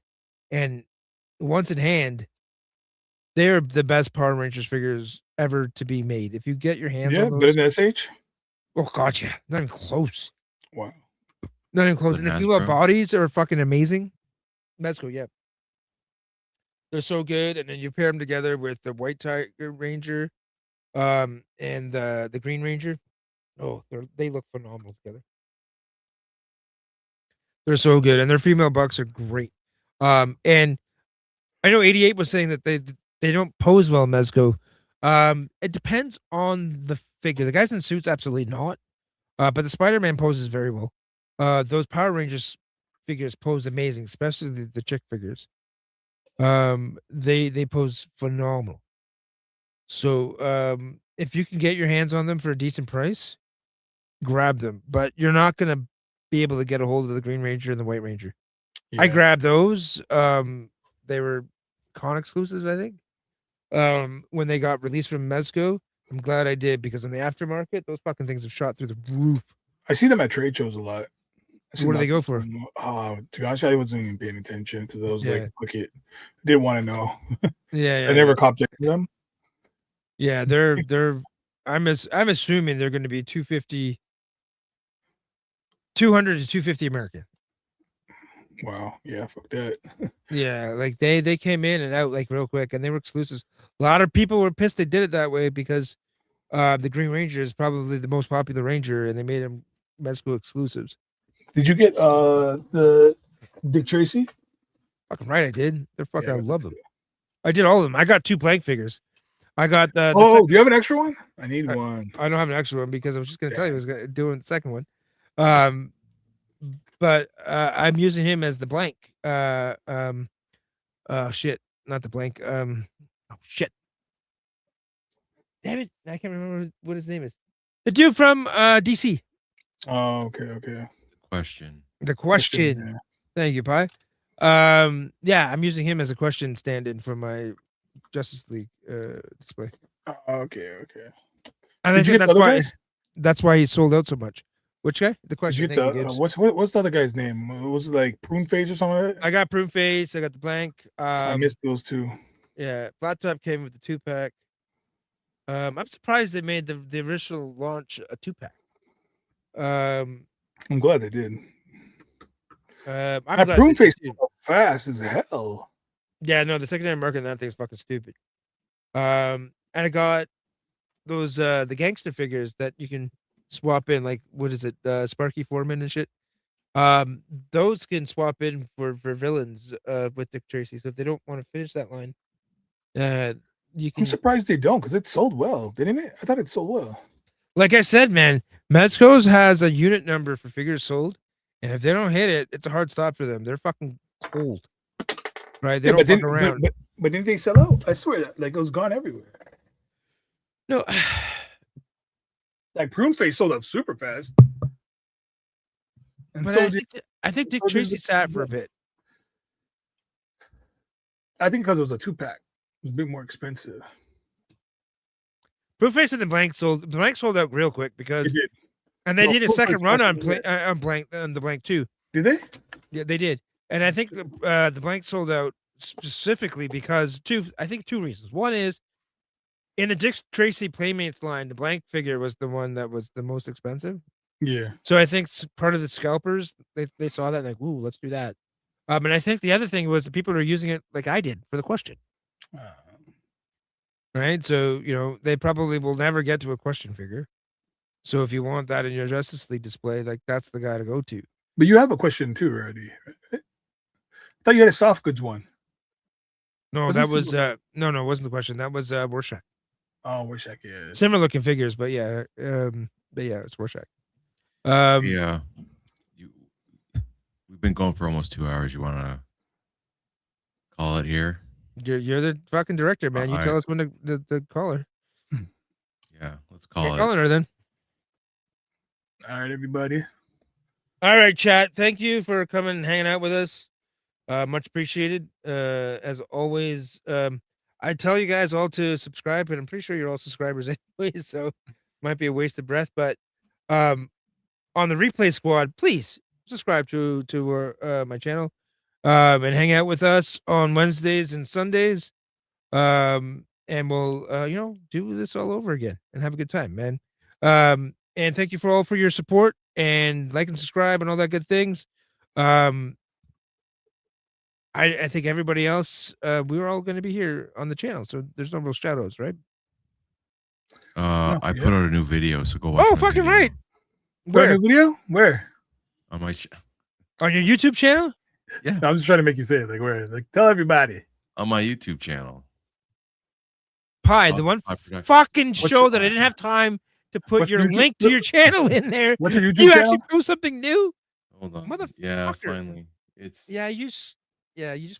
And once in hand, they're the best Power Rangers figures ever to be made. If you get your hands Yeah, on better those, than SH? oh god, yeah, not even close. Wow. Not even close. Than And if you love Hasbro? bodies are fucking amazing, Mezco, yeah. They're so good, and then you pair them together with the White Tiger Ranger, and the Green Ranger. Oh, they look phenomenal together. They're so good, and their female bucks are great. And I know 88 was saying that they don't pose well in Mezco. It depends on the figure. The guys in suits, absolutely not. But the Spider-Man poses very well. Those Power Rangers figures pose amazing, especially the chick figures. They pose phenomenal. So if you can get your hands on them for a decent price, grab them. But you're not gonna be able to get a hold of the Green Ranger and the White Ranger. I Yeah. grabbed those. They were con exclusives, I think. When they got released from Mezco, I'm glad I did because in the aftermarket, those fucking things have shot through the roof. I see them at trade shows a lot. I see What do they nothing go for? from them. To be honest, I wasn't even paying attention because I was Yeah. like, fuck it. Didn't want to know. Yeah, I never copped into them. Yeah, they're. I'm assuming they're going to be 200 to 250 American. Wow. Yeah, fuck that. Yeah, like they came in and out like real quick, and they were exclusives. A lot of people were pissed they did it that way because the Green Ranger is probably the most popular Ranger, and they made him Mezco exclusives. Did you get the Dick Tracy? Fucking right, I did. They're fucking. Yeah, I I love did them. I did all of them. I got 2 blank figures. I got the. Oh, do you have an extra one? I need one. I don't have an extra one because I was just going to tell you I was doing the second one. But I'm using him as the blank. Shit, not the blank. Oh shit. Damn it! I can't remember what his name is. The dude from DC. Oh, okay. Question. The question. Yeah. Thank you, Pi. Yeah, I'm using him as a question stand-in for my Justice League display. Okay. And Did I you think get the that's other why guy? that's why he sold out so much. Which guy? The Did question. you get Thank you, the Gibbs. what's the other guy's name? Was it like Prune Face or something like that? I got Prune Face. I got the blank. I missed those two. Yeah, Flat Top came with the 2-pack. I'm surprised they made the original launch a 2-pack. I'm glad they did. I'm That glad prune they face did too. fast as hell. Yeah, no, the secondary market on that thing's fucking stupid. And I got those the gangster figures that you can swap in, like what is it, Sparky Foreman and shit. Those can swap in for villains with Dick Tracy. So if they don't want to finish that line, you I'm can. surprised they don't, because it sold well, didn't it? I thought it sold well. Like I said, man, Mezco's has a unit number for figures sold, and if they don't hit it, it's a hard stop for them. They're fucking cold, right? They Yeah, don't but fuck then, around. but didn't they sell out? I swear, that like it was gone everywhere. No, Like prune face sold out super fast. And but so did, I think Dick so did Tracy the- sat for a bit. I think because it was a 2-pack, it was a bit more expensive. Blueface and the blank sold out real quick It because, did. and they No, did a Blueface second run on faster than the blank too. Did they? Yeah, they did, and I think the blank sold out specifically because two reasons. One is in the Dick Tracy Playmates line, the blank figure was the one that was the most expensive. Yeah. So I think part of the scalpers they saw that and like, ooh, let's do that. And I think the other thing was the people who are using it like I did for the question, right? So they probably will never get to a question figure. So if you want that in your Justice League display, like that's the guy to go to. But you have a question too already. I thought you had a soft goods one. No, Was that it was similar? no, it wasn't the question. That was Rorschach. Oh, Rorschach is Similar looking figures, but yeah, it's Rorschach. Yeah. We've been going for almost 2 hours. You want to call it here? You're the fucking director, man. You tell us when the caller. Yeah, let's call it. Calling her then. All right, everybody. All right, chat. Thank you for coming and hanging out with us. Much appreciated. As always, I tell you guys all to subscribe, and I'm pretty sure you're all subscribers anyway, so might be a waste of breath. But on the replay squad, please subscribe to my channel, and hang out with us on Wednesdays and Sundays. And we'll do this all over again and have a good time, man. And thank you for your support and like and subscribe and all that good things. I think everybody else, we're all going to be here on the channel, so there's no real shadows, right? I put out a new video, so go watch. Oh, my fucking video. right. Where? Where? New video? Where? On my On your YouTube channel? Yeah. No, I'm just trying to make you say it. Like where? Like tell everybody. On my YouTube channel. Pie, the one fucking show that I didn't have time to put your link to your channel in there. What's your YouTube you channel? actually post something new? Hold on. Motherfucker. Yeah, finally. It's you just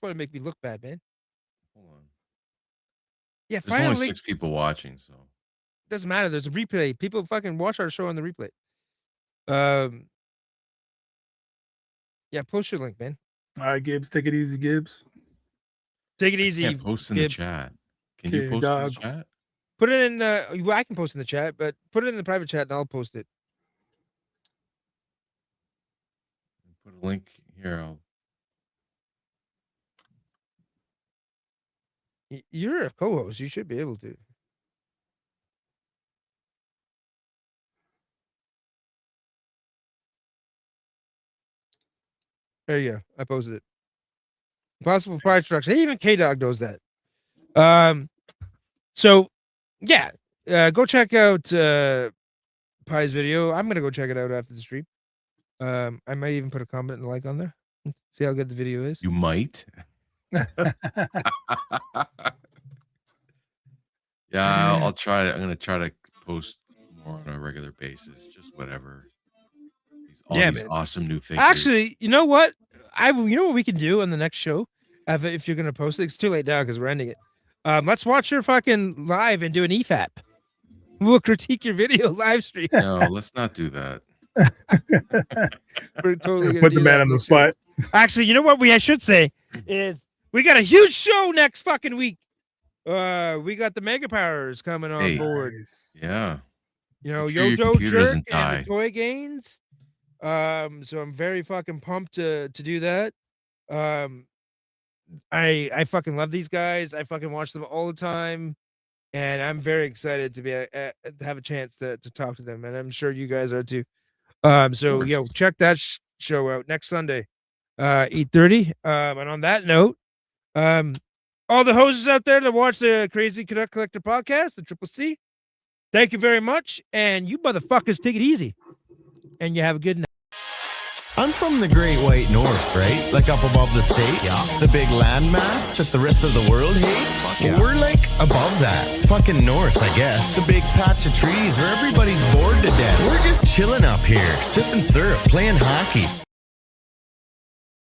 want to make me look bad, man. Hold on. Yeah, There's only finally 6 people watching, so doesn't matter. There's a replay. People fucking watch our show on the replay. Yeah, post your link, man. All right, Gibbs, take it easy, Gibbs. Take it easy. Can't post in the chat. Can you post in the chat? Put it in well, I can post in the chat, but put it in the private chat and I'll post it. Put a link here. You're a co-host. You should be able to. There you go. I posted it. Impossible price structure. Even K-Dog knows that. So yeah, go check out Pie's video. I'm gonna go check it out after the stream. I might even put a comment and a like on there. See how good the video is. You might. Yeah, I'll try it. I'm gonna try to post more on a regular basis. Just whatever. These awesome new figures. Actually, you know what? You know what we can do on the next show? If you're gonna post it, it's too late now because we're ending it. Let's watch your fucking live and do an EFAP. We'll critique your video live stream. No, let's not do that. We're totally put the man on the spot. Actually, you know what I should say is we got a huge show next fucking week. We got the Mega Powers coming on board. Yeah. Yojo Jerk and the Toy Gains. So I'm very fucking pumped to do that. I fucking love these guys. I fucking watch them all the time, and I'm very excited to be to have a chance to talk to them, and I'm sure you guys are too. So check that show out next Sunday. 8:30. And on that note, all the hoses out there that watch the Crazy Canuck Collector podcast, the Triple C, thank you very much. And you motherfuckers take it easy. And you have a good night. I'm from the Great White North, right? Like up above the states. Yeah. The big landmass that the rest of the world hates. Yeah. We're like above that. Fucking north, I guess. The big patch of trees where everybody's bored to death. We're just chilling up here, sipping syrup, playing hockey.